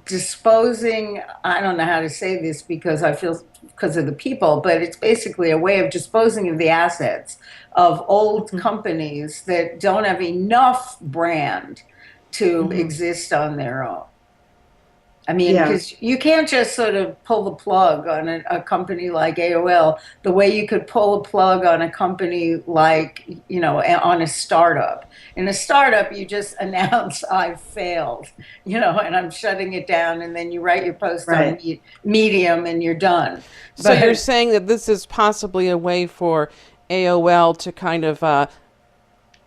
disposing, I don't know how to say this because I feel because of the people, but it's basically a way of disposing of the assets of old companies that don't have enough brand to exist on their own. I mean, Yeah. because you can't just sort of pull the plug on a company like AOL the way you could pull a plug on a company like, you know, on a startup. In a startup, you just announce I've failed, you know, and I'm shutting it down, and then you write your post Right. on Medium and you're done. So But- you're saying that this is possibly a way for AOL to kind of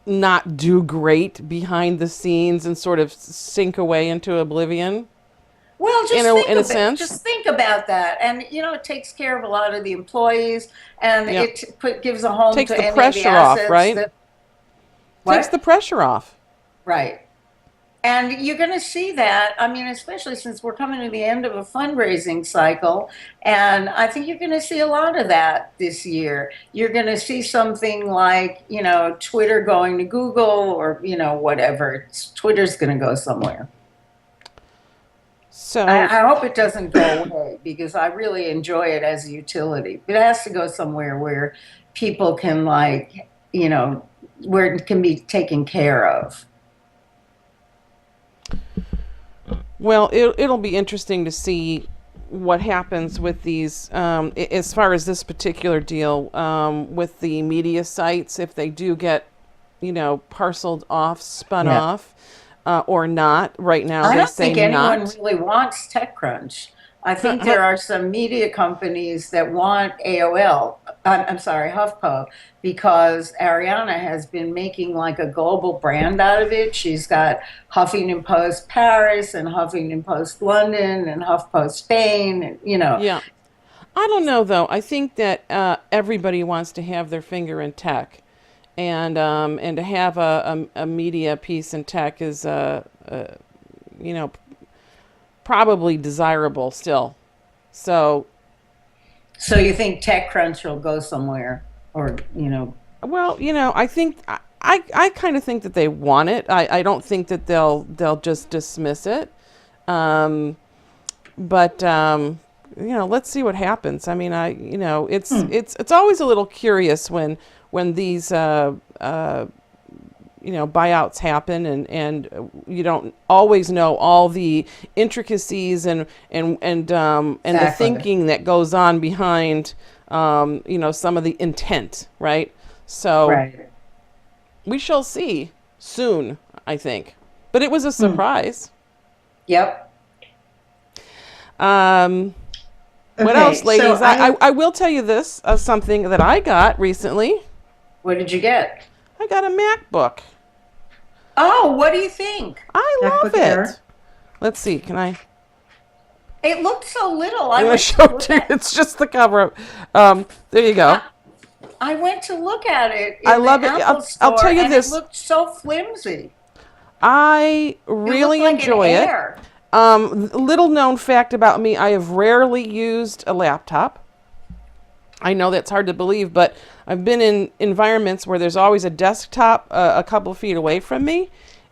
not do great behind the scenes and sort of sink away into oblivion? Well, just In a sense? just think about that, and it takes care of a lot of the employees, and Yeah. gives a home Takes to the any of pressure the off, assets right? that. Takes What? the pressure off. Right. And you're going to see that, I mean, especially since we're coming to the end of a fundraising cycle. And I think you're going to see a lot of that this year. You're going to see something like, Twitter going to Google or, whatever. Twitter's going to go somewhere. So I hope it doesn't go away because I really enjoy it as a utility. But it has to go somewhere where people can, like, where it can be taken care of. well, it'll be interesting to see what happens with these, as far as this particular deal, with the media sites, if they do get, parceled off, spun Yeah. off, or not. Right now, I they don't say think anyone not. really wants TechCrunch. I think there are some media companies that want AOL. I'm sorry, HuffPo, because Ariana has been making like a global brand out of it. She's got Huffington Post Paris and Huffington Post London and HuffPo Spain, and. Yeah. I don't know though. I think that everybody wants to have their finger in tech, and to have a media piece in tech is you know probably desirable still. So So you think TechCrunch will go somewhere, or. well, I think I kind of think that they want it. I don't think that they'll just dismiss it. Um, but let's see what happens. I mean, it's always a little curious when these buyouts happen, and you don't always know all the intricacies and the Exactly. thinking that goes on behind some of the intent, right? So Right. we shall see soon, I think. But it was a surprise. Yep. What Okay, else, ladies? so I will tell you this, something that I got recently. What did you get? I got a MacBook. Oh, what do you think? I love MacBook it. Air. Let's see. Can I? It looked so little. I'm I going to went show to it look to you. at, It's just the cover. There you go. I went to look at it in I the love it. Apple I'll store, tell you and this. it looked so flimsy. I It really looked like enjoy an it. Air. Little known fact about me, I have rarely used a laptop. I know that's hard to believe, but I've been in environments where there's always a desktop a couple of feet away from me,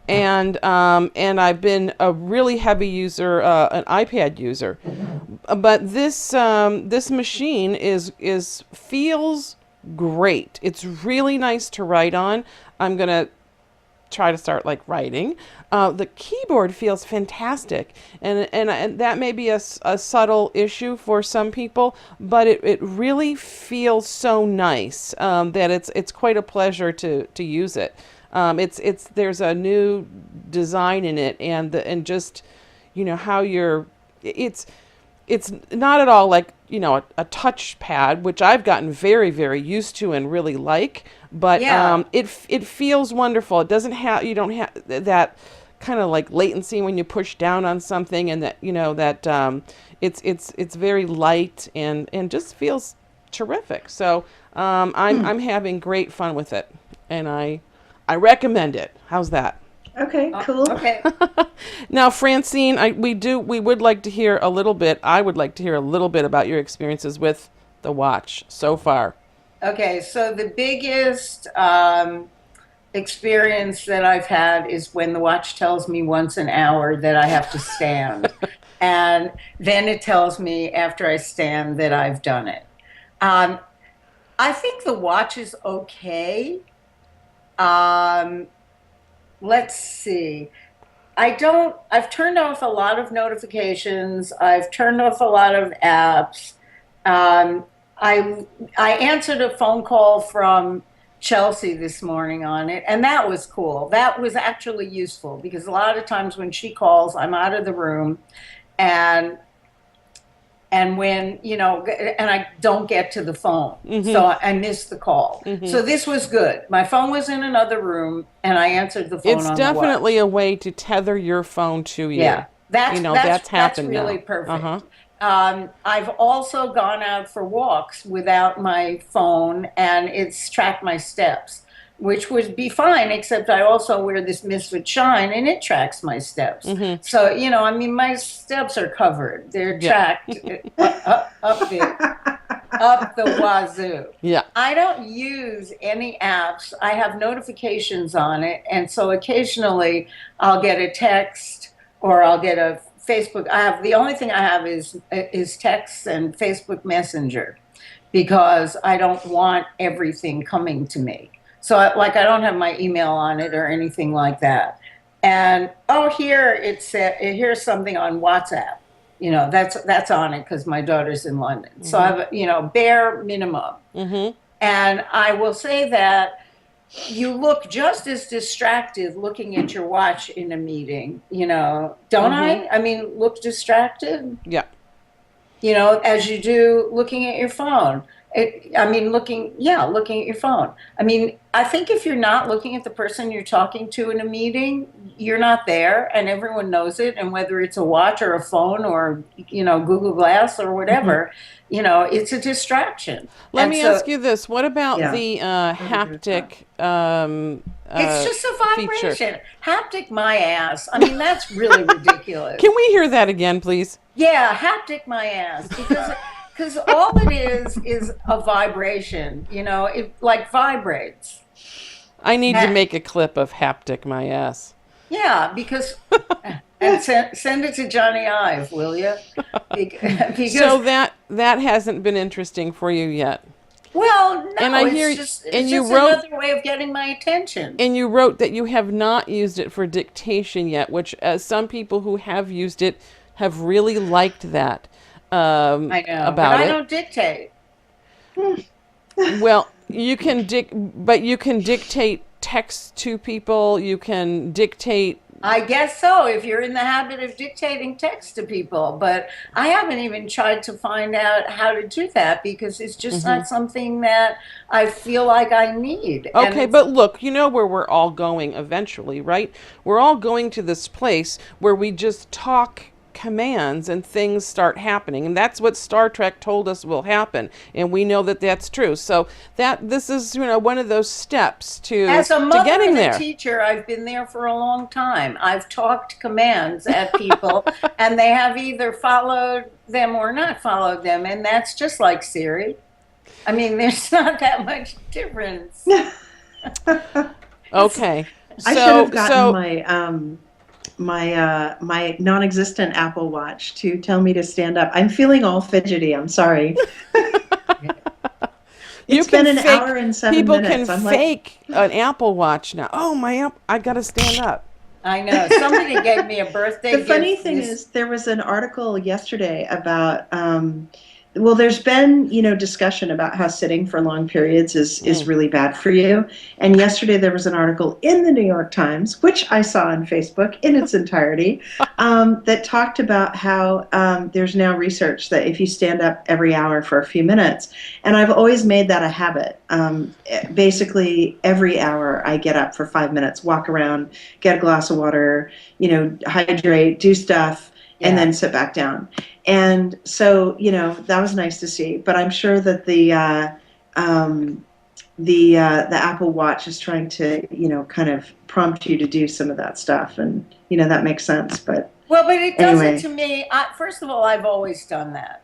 and I've been a really heavy user, an iPad user. But this machine is feels great. It's really nice to write on. I'm gonna try to start like writing. The keyboard feels fantastic, and that may be a subtle issue for some people, but it really feels so nice that it's quite a pleasure to use it. It's there's a new design in it, and just how it's not at all like a touch pad, which I've gotten very, very used to and really like. But Yeah. it feels wonderful. It doesn't have you don't have that kind of like latency when you push down on something, and that it's very light and just feels terrific. So I'm having great fun with it, and I recommend it. How's that? Okay, cool. Okay. Now, Francine, we would like to hear a little bit. I would like to hear a little bit about your experiences with the watch so far. Okay. So the biggest experience that I've had is when the watch tells me once an hour that I have to stand. And then it tells me after I stand that I've done it. I think the watch is okay. Let's see. I've turned off a lot of notifications. I've turned off a lot of apps. I answered a phone call from Chelsea this morning on it, and that was cool. That was actually useful because a lot of times when she calls, I'm out of the room, and and when, and I don't get to the phone. So I miss the call. So this was good. My phone was in another room and I answered the phone It's on definitely the watch. a way to tether your phone to you. Yeah, that's happened really now. perfect. I've also gone out for walks without my phone, and it's tracked my steps, which would be fine, except I also wear this Misfit Shine, and it tracks my steps. So, I mean, my steps are covered. They're tracked up the wazoo. Yeah. I don't use any apps. I have notifications on it, and so occasionally I'll get a text or I'll get a Facebook. The only thing I have is texts and Facebook Messenger, because I don't want everything coming to me. So I don't have my email on it or anything like that. And here's something on WhatsApp. That's on it because my daughter's in London. So I have bare minimum. And I will say that you look just as distracted looking at your watch in a meeting, don't I? I mean, look distracted, Yeah. as you do looking at your phone. Looking at your phone. I mean, I think if you're not looking at the person you're talking to in a meeting, you're not there, and everyone knows it. And whether it's a watch or a phone or, Google Glass or whatever, it's a distraction. Let And me so ask you this. What about Yeah. the haptic it's just a feature? vibration. Haptic my ass. I mean, that's really ridiculous. Can we hear that again, please? Yeah, haptic my ass, because all it is a vibration. It like vibrates. I need to Ha- make a clip of haptic my ass. Yeah, because and send it to Johnny Ive, will you? Because So that hasn't been interesting for you yet. well, no, And I it's hear- just and you just wrote- another way of getting my attention. And you wrote that you have not used it for dictation yet, which some people who have used it have really liked that. I know, about but I it. don't dictate. Well, you can dictate text to people. You can dictate. I guess so, if you're in the habit of dictating text to people. But I haven't even tried to find out how to do that because it's just not something that I feel like I need. And Okay, it's- but look, you know where we're all going eventually, right? We're all going to this place where we just talk commands and things start happening, and that's what Star Trek told us will happen, and we know that that's true. So this is one of those steps to as a mother getting and a there. teacher, I've been there for a long time. I've talked commands at people, and they have either followed them or not followed them, and that's just like Siri. I mean, there's not that much difference. Okay, I should have gotten my non-existent Apple Watch to tell me to stand up. I'm feeling all fidgety. I'm sorry. You It's been can an fake- hour and 7 people minutes. can I'm like, fake an Apple Watch now. Oh, I gotta stand up. I know. Somebody gave me a birthday the gift. funny thing is, there was an article yesterday about. Well, there's been, discussion about how sitting for long periods is really bad for you. And yesterday there was an article in the New York Times, which I saw on Facebook in its entirety, that talked about how there's now research that if you stand up every hour for a few minutes, and I've always made that a habit. Basically, every hour I get up for 5 minutes, walk around, get a glass of water, hydrate, do stuff, and then sit back down. And so, that was nice to see. But I'm sure that the Apple Watch is trying to, kind of prompt you to do some of that stuff, and that makes sense. But it doesn't anyway. to me. First of all, I've always done that.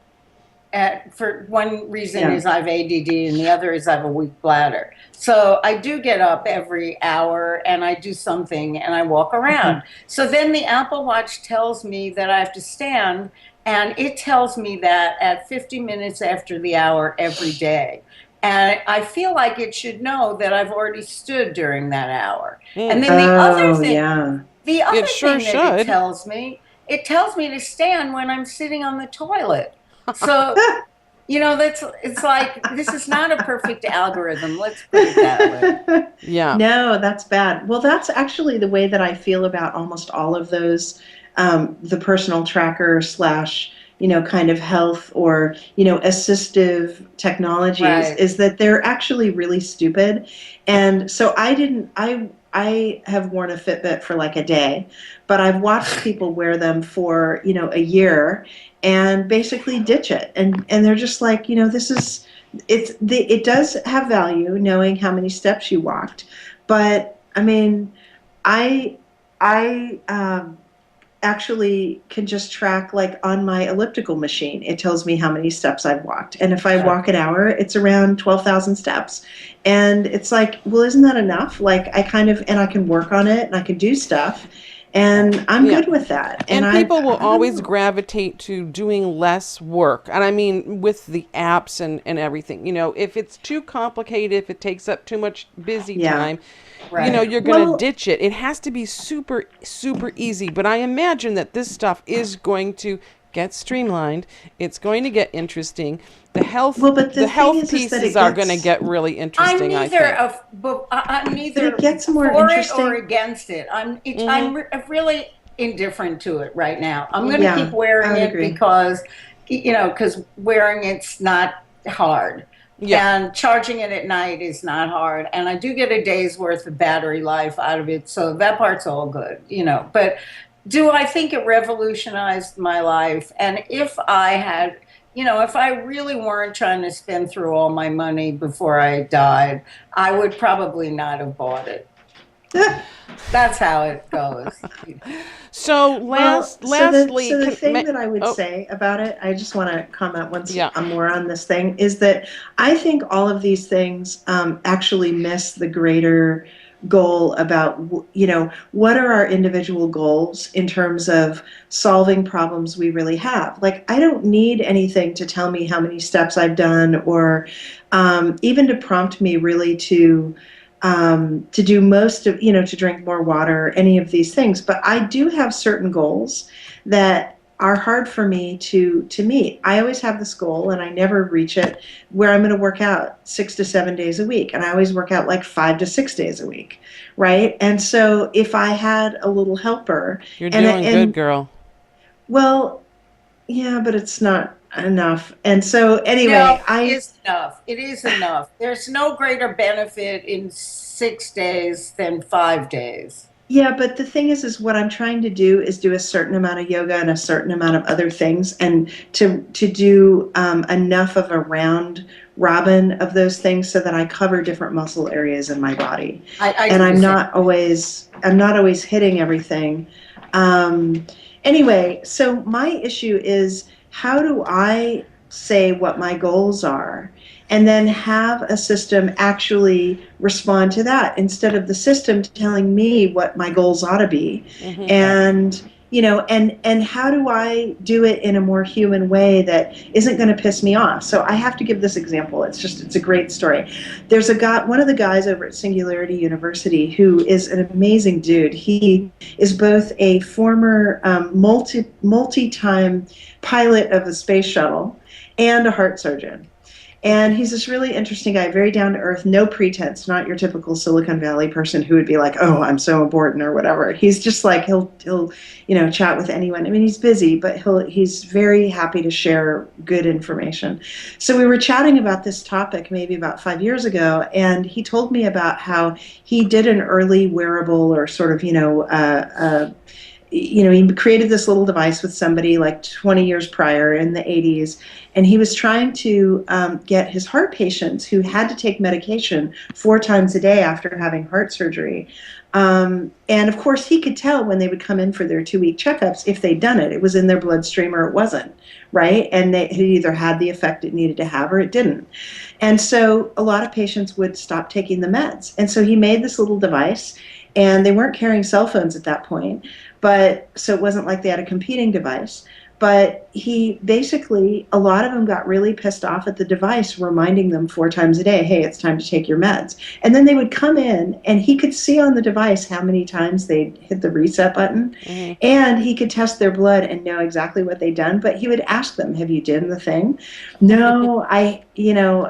For one reason Yeah. is I have ADD, and the other is I have a weak bladder. So I do get up every hour, and I do something, and I walk around. So then the Apple Watch tells me that I have to stand, and it tells me that at 50 minutes after the hour every day. And I feel like it should know that I've already stood during that hour. And then the other thing, yeah. the other It sure thing that should. it tells me to stand when I'm sitting on the toilet. So, it's like, this is not a perfect algorithm. Let's put it that way. Yeah. No, that's bad. Well, that's actually the way that I feel about almost all of those, the personal tracker / kind of health or, assistive technologies Right. is that they're actually really stupid. And so I have worn a Fitbit for like a day, but I've watched people wear them for, a year and basically ditch it. And they're just like, it does have value knowing how many steps you walked. But I mean, I actually can just track, like on my elliptical machine. It tells me how many steps I've walked. And if I walk an hour, it's around 12,000 steps. And it's like, well, isn't that enough? Like I can work on it and I can do stuff. And I'm Yeah. good with that. And people will I don't always know. gravitate to doing less work. And I mean, with the apps and everything, if it's too complicated, if it takes up too much busy Yeah. time, Right. you're going to Well, ditch it. It has to be super, super easy. But I imagine that this stuff is going to get streamlined. It's going to get interesting. well, but the the thing health is that pieces it are going to gets get really I'm interesting, I neither think. of, but I'm neither it gets more for it or interesting. against it. Mm-hmm. Really indifferent to it right now. I'm going to Yeah, keep wearing I would it agree. because wearing it's not hard. Yeah. And charging it at night is not hard. And I do get a day's worth of battery life out of it. So that part's all good. But do I think it revolutionized my life? And if I had, if I really weren't trying to spend through all my money before I died, I would probably not have bought it. That's how it goes. So Well, lastly, so the can, thing that I would oh, say about it, I just want to comment once yeah. I'm more on this thing, is that I think all of these things actually miss the greater goal about, what are our individual goals in terms of solving problems we really have. Like, I don't need anything to tell me how many steps I've done or even to prompt me really to do most of, to drink more water, any of these things. But I do have certain goals that are hard for me to meet. I always have this goal and I never reach it where I'm going to work out 6 to 7 days a week. And I always work out like 5 to 6 days a week. Right. And so if I had a little helper, You're and, doing and good, girl. well, yeah, but it's not enough. And so anyway, No, it is enough. It is enough. There's no greater benefit in 6 days than 5 days. yeah, but the thing is what I'm trying to do is do a certain amount of yoga and a certain amount of other things, and to do enough of a round robin of those things so that I cover different muscle areas in my body. I And do the I'm not always hitting everything. Anyway, so my issue is, how do I say what my goals are and then have a system actually respond to that instead of the system telling me what my goals ought to be? Mhm. And and how do I do it in a more human way that isn't going to piss me off? So I have to give this example. It's a great story. There's one of the guys over at Singularity University who is an amazing dude. He is both a former multi-time pilot of a space shuttle and a heart surgeon. And he's this really interesting guy, very down to earth, no pretense, not your typical Silicon Valley person who would be like, "Oh, I'm so important" or whatever. He's just like, he'll chat with anyone. I mean, he's busy, but he's very happy to share good information. So we were chatting about this topic maybe about 5 years ago, and he told me about how he did an early wearable or sort of, he created this little device with somebody like 20 years prior in the 80s, and he was trying to get his heart patients who had to take medication 4 times a day after having heart surgery. And of course, he could tell when they would come in for their 2-week checkups if they'd done it. It was in their bloodstream or it wasn't, right? And it either had the effect it needed to have or it didn't. And so a lot of patients would stop taking the meds. And so he made this little device, and they weren't carrying cell phones at that point. But so it wasn't like they had a competing device. But he basically, a lot of them got really pissed off at the device, reminding them 4 times a day, "Hey, it's time to take your meds." And then they would come in, and he could see on the device how many times they hit the reset button, and he could test their blood and know exactly what they'd done. But he would ask them, "Have you done the thing?" "No,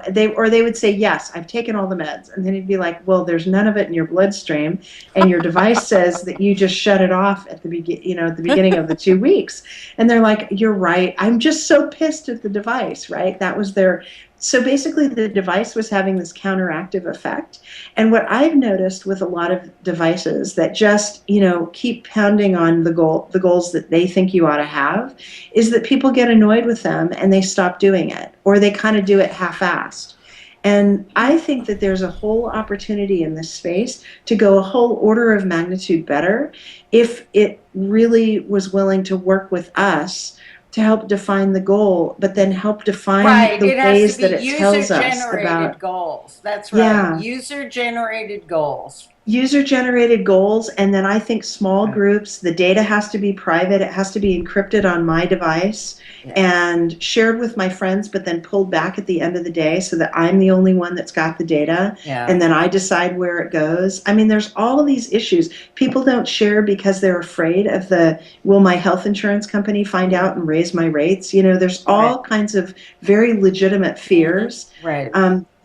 they would say, "Yes, I've taken all the meds." And then he'd be like, "Well, there's none of it in your bloodstream, and your device says that you just shut it off at the beginning of the 2 weeks." And they're like, "You're right. right? I'm just so pissed at the device, right? That was their, so basically the device was having this counteractive effect. And what I've noticed with a lot of devices that just, keep pounding on the goals that they think you ought to have, is that people get annoyed with them and they stop doing it, or they kind of do it half-assed. And I think that there's a whole opportunity in this space to go a whole order of magnitude better if it really was willing to work with us to help define the goal, but then help define Right. the It has ways to be that it tells us user-generated about goals. That's right. Yeah. User-generated goals. user-generated goals. And then I think small groups, the data has to be private. It has to be encrypted on my device and shared with my friends, but then pulled back at the end of the day so that I'm the only one that's got the data. Yeah. And then I decide where it goes. I mean, there's all of these issues. People don't share because they're afraid of will my health insurance company find out and raise my rates? There's all kinds of very legitimate fears. Right.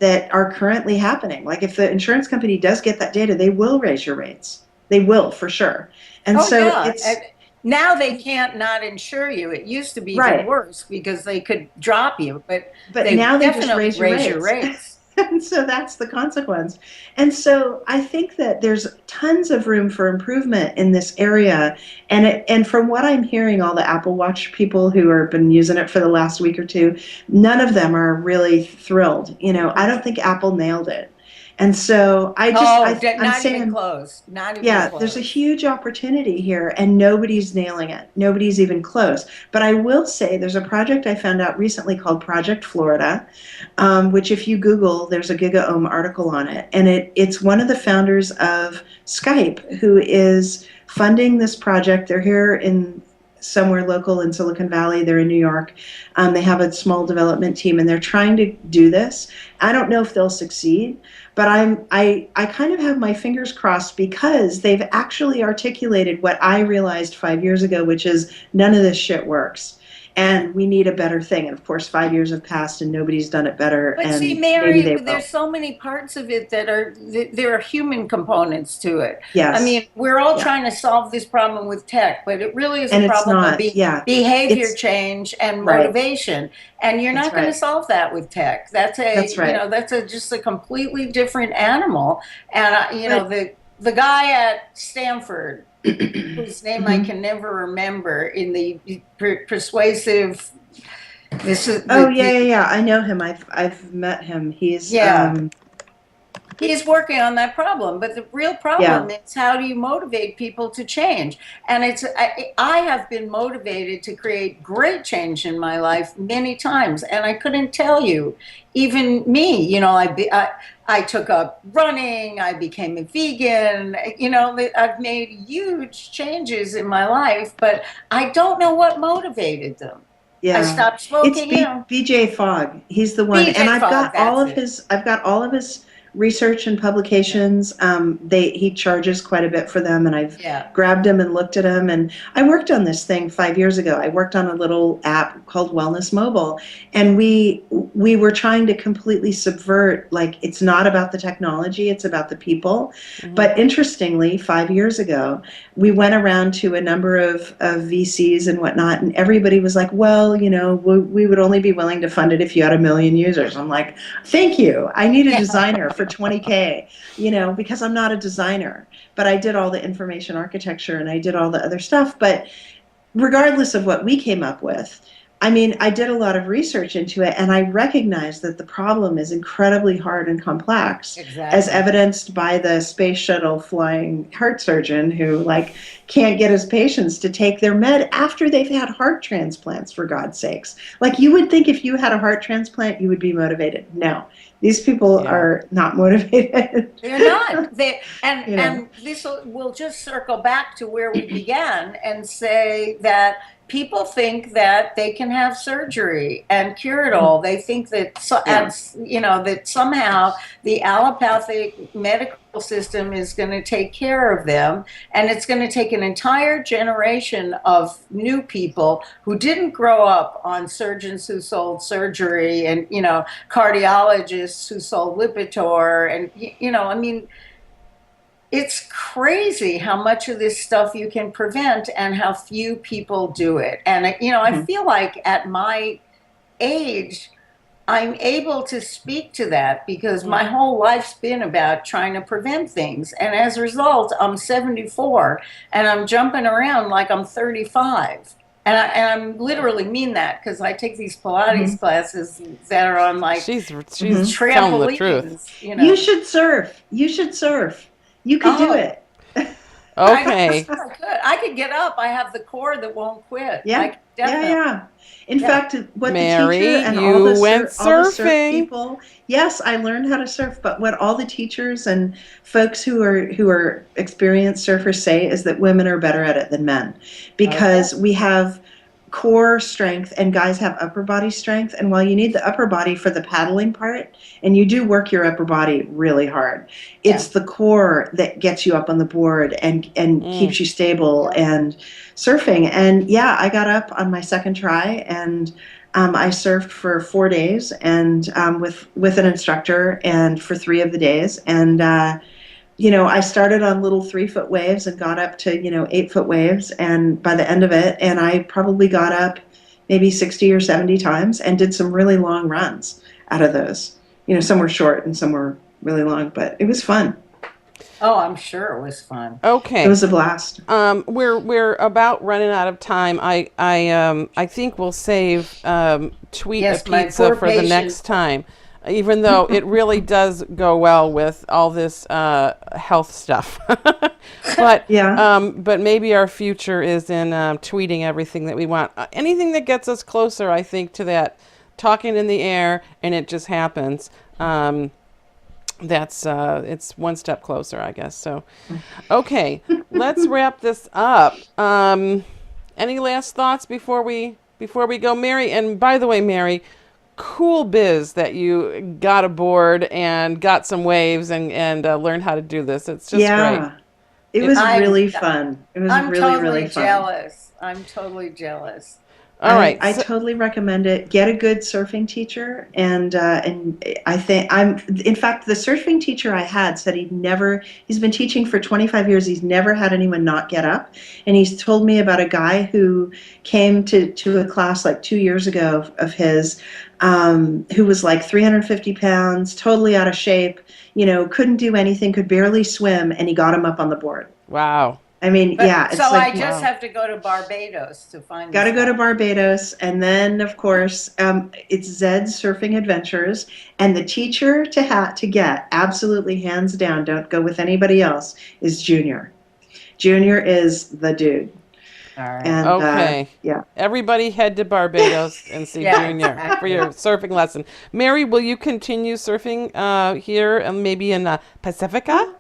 That are currently happening. Like if the insurance company does get that data, they will raise your rates. They will, for sure. And it's... And now they can't not insure you. It used to be even Right. worse because they could drop you, but But now they just definitely raise your rates. And so that's the consequence. And so I think that there's tons of room for improvement in this area. And from what I'm hearing, all the Apple Watch people who have been using it for the last week or two, none of them are really thrilled. I don't think Apple nailed it. And so I'm Not saying, even close. Not even yeah, close. there's a huge opportunity here, and nobody's nailing it. Nobody's even close. But I will say there's a project I found out recently called Project Florida, which if you Google, there's a GigaOM article on it. And it's one of the founders of Skype who is funding this project. They're here in somewhere local in Silicon Valley. They're in New York. They have a small development team, and they're trying to do this. I don't know if they'll succeed, but I kind of have my fingers crossed because they've actually articulated what I realized 5 years ago, which is none of this shit works. And we need a better thing. And of course, 5 years have passed and nobody's done it better. But and see, maybe Mary, they will. there's so many parts of it that there are human components to it. Yes. I mean, we're all trying to solve this problem with tech, but it really is And a it's problem not, of behavior It's- change and Right. motivation. And you're That's not going to right. solve that with tech. That's right. Just a completely different animal. And the guy at Stanford, whose name I can never remember, in the persuasive. Yeah. I know him. I've met him. He's He's working on that problem, but the real problem is how do you motivate people to change? And I have been motivated to create great change in my life many times, and I couldn't tell you, even me, I took up running, I became a vegan, I've made huge changes in my life, but I don't know what motivated them. Yeah. I stopped smoking. It's BJ Fogg. He's the one, BJ and I've got Fogg, I've got all of his research and publications. He charges quite a bit for them, and I've grabbed them and looked at them. And I worked on this thing 5 years ago. I worked on a little app called Wellness Mobile, and we were trying to completely subvert, like, it's not about the technology, it's about the people. Mm-hmm. But interestingly, 5 years ago, we went around to a number of VCs and whatnot, and everybody was like, well, we would only be willing to fund it if you had 1 million users. I'm like, thank you. I need a designer for $20K, because I'm not a designer, but I did all the information architecture and I did all the other stuff. But regardless of what we came up with, I did a lot of research into it, and I recognized that the problem is incredibly hard and complex, as evidenced by the space shuttle flying heart surgeon who can't get his patients to take their med after they've had heart transplants, for God's sakes. You would think if you had a heart transplant, you would be motivated. No. These people are not motivated. They're not. And this will just circle back to where we began and say that people think that they can have surgery and cure it all. They think that that somehow the allopathic medical system is going to take care of them, and it's going to take an entire generation of new people who didn't grow up on surgeons who sold surgery and cardiologists who sold Lipitor, and it's crazy how much of this stuff you can prevent and how few people do it. And, I feel like at my age, I'm able to speak to that because my whole life's been about trying to prevent things. And as a result, I'm 74 and I'm jumping around like I'm 35. And I literally mean that because I take these Pilates classes that are on like She's telling the truth. trampolines, You should surf. You should surf. You could do Oh. it. Okay. I could get up. I have the core that won't quit. Yeah. I could definitely. Yeah. In fact, what Mary, the teacher and you all the, went all the surf surfing. people, yes, I learned how to surf. But what all the teachers and folks who are experienced surfers say is that women are better at it than men, because we have core strength and guys have upper body strength. And while you need the upper body for the paddling part, and you do work your upper body really hard, it's the core that gets you up on the board and keeps you stable and surfing. And yeah, I got up on my second try and I surfed for 4 days and with an instructor and for 3 of the days. And I started on little 3-foot waves and got up to 8-foot waves. And by the end of it, and I probably got up maybe 60 or 70 times and did some really long runs out of those. Some were short and some were really long, but it was fun. Oh, I'm sure it was fun. Okay. It was a blast. We're about running out of time. I think we'll save Tweet Yes, a my Pizza poor for the patient. next time, even though it really does go well with all this health stuff. But Yeah. but maybe our future is in tweeting everything that we want. Anything that gets us closer, I think, to that talking in the air and it just happens. That's it's one step closer, I guess. So, okay, let's wrap this up. Any last thoughts before we go, Mary? And by the way, Mary, cool biz that you got aboard and got some waves and learned how to do this. It's just great. It was I'm- really fun. It was I'm really, totally really fun. jealous. I'm totally jealous. All right. I totally recommend it. Get a good surfing teacher, and I think in fact, the surfing teacher I had said he's been teaching for 25 years. He's never had anyone not get up, and he's told me about a guy who came to a class like 2 years ago of his, who was like 350 pounds, totally out of shape, couldn't do anything, could barely swim, and he got him up on the board. Wow. I mean, But, yeah. It's so like, I just have to go to Barbados to find. got to this go to out. Barbados, and then of course it's Zed's Surfing Adventures, and the teacher to get, absolutely hands down, don't go with anybody else, is Junior. Junior is the dude. All right. And Okay. yeah. Everybody head to Barbados and see Yeah, Junior for your surfing lesson. Mary, will you continue surfing here and maybe in Pacifica?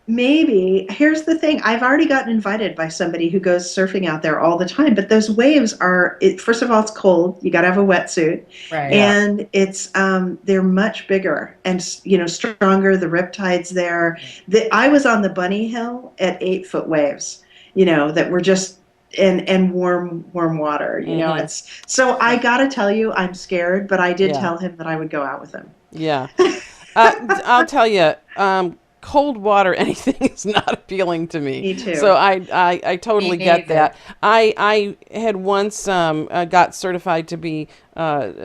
Maybe. Here's the thing. I've already gotten invited by somebody who goes surfing out there all the time, but those waves first of all, it's cold. You got to have a wetsuit. Right. And it's they're much bigger and stronger. The riptide's there. I was on the Bunny Hill at 8-foot waves, that were just and warm water. It's so I gotta tell you, I'm scared, but I did tell him that I would go out with him. Yeah. I'll tell you, cold water, anything is not appealing to me. Me too. So I totally Me get neither. that. I had once got certified to be for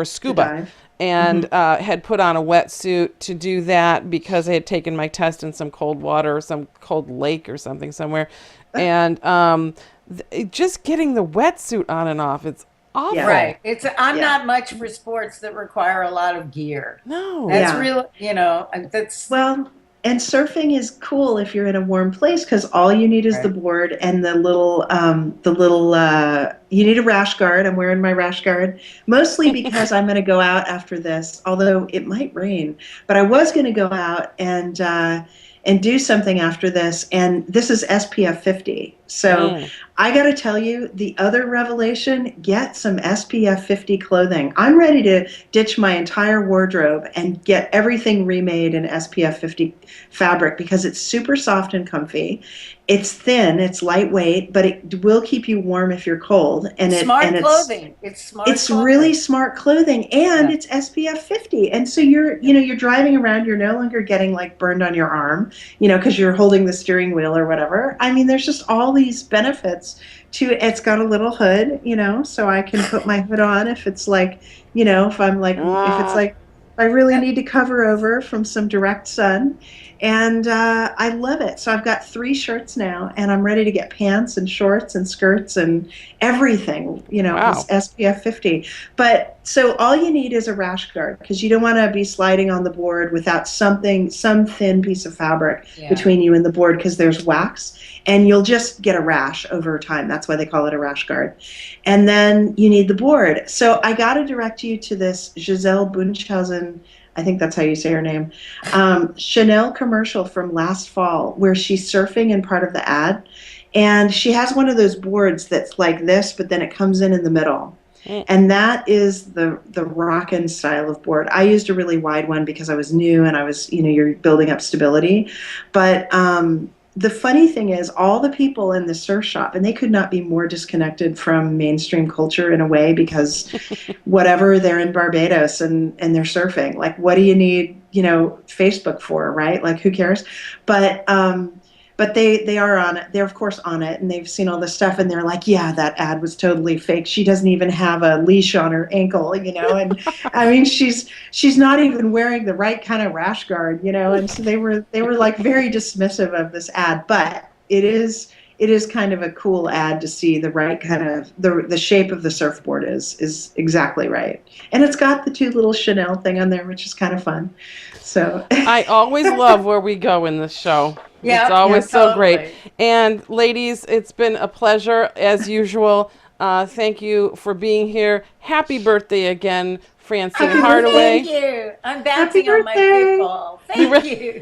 scuba. dive. And had put on a wetsuit to do that because I had taken my test in some cold water or some cold lake or something somewhere. And just getting the wetsuit on and off, it's awful. Yeah. Right. I'm Yeah. not much for sports that require a lot of gear. No. That's Yeah. real. That's Well, and surfing is cool if you're in a warm place because all you need is the board and the little you need a rash guard. I'm wearing my rash guard mostly because I'm going to go out after this, although it might rain. But I was going to go out and do something after this, and this is SPF 50. So I got to tell you, the other revelation, get some SPF 50 clothing. I'm ready to ditch my entire wardrobe and get everything remade in SPF 50 fabric because it's super soft and comfy. It's thin, it's lightweight, but it will keep you warm if you're cold. And Smart clothing. It's smart it's clothing. really smart clothing, and it's SPF 50. And so you're driving around, you're no longer getting like burned on your arm, because you're holding the steering wheel or whatever. I mean, there's just all these benefits to it. It's got a little hood, so I can put my hood on if it's like, if I'm like, if it's like, I really need to cover over from some direct sun. And I love it. So I've got 3 shirts now, and I'm ready to get pants and shorts and skirts and everything, Wow. It's SPF 50. But so all you need is a rash guard, because you don't want to be sliding on the board without some thin piece of fabric between you and the board, because there's wax, and you'll just get a rash over time. That's why they call it a rash guard. And then you need the board. So I got to direct you to this Giselle Bunchausen, I think that's how you say her name, Chanel commercial from last fall, where she's surfing in part of the ad. And she has one of those boards that's like this, but then it comes in the middle. And that is the rockin' style of board. I used a really wide one because I was new and I was, you're building up stability. But the funny thing is, all the people in the surf shop, and they could not be more disconnected from mainstream culture in a way, because whatever, they're in Barbados and they're surfing. Like, what do you need, Facebook for, right? Like, who cares? But they are on it. They're of course on it, and they've seen all this stuff, and they're like, yeah, that ad was totally fake. She doesn't even have a leash on her ankle, and I mean, she's not even wearing the right kind of rash guard, and so they were like very dismissive of this ad, but it is kind of a cool ad to see the right kind of the shape of the surfboard is exactly right, and it's got the 2 little Chanel thing on there, which is kind of fun. So I always love where we go in this show. Yeah, it's always so great. totally. And ladies, it's been a pleasure as usual. Thank you for being here. Happy birthday again, Francine Hardaway. Thank you. I'm bouncing on my football. Thank you.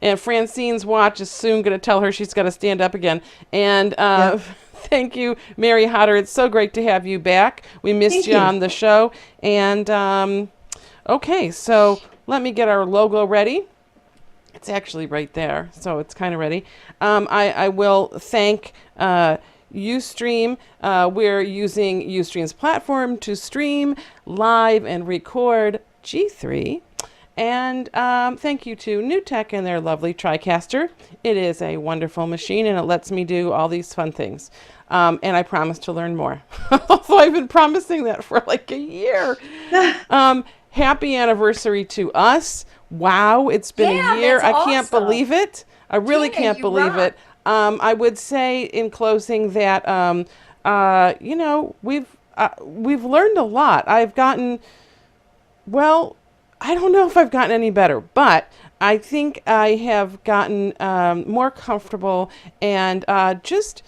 And Francine's watch is soon going to tell her she's got to stand up again. And thank you, Mary Hodder. It's so great to have you back. We missed Thank you you. on the show. And okay, so let me get our logo ready. It's actually right there, so it's kind of ready. I will thank Ustream. We're using Ustream's platform to stream live and record G3. And thank you to NewTek and their lovely TriCaster. It is a wonderful machine, and it lets me do all these fun things. And I promise to learn more. Although I've been promising that for like a year. Happy anniversary to us. Wow, it's been a year. that's I can't awesome. believe it. I really Tina, can't you believe rock. it. I would say in closing that, we've learned a lot. I've gotten, well, I don't know if I've gotten any better, but I think I have gotten more comfortable and just,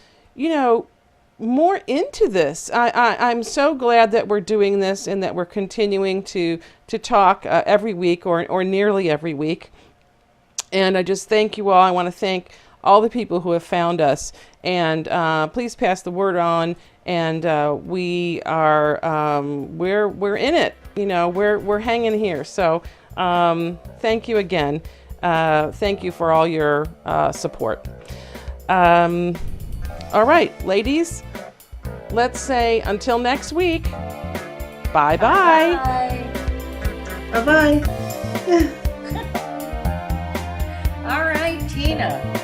more into this. I'm so glad that we're doing this and that we're continuing to talk every week or nearly every week. And I just thank you all. I want to thank all the people who have found us. And please pass the word on. And we are we're in it. We're hanging here. So thank you again. Thank you for all your support. All right, ladies, let's say until next week. Bye-bye. Bye. bye-bye. All right, Tina.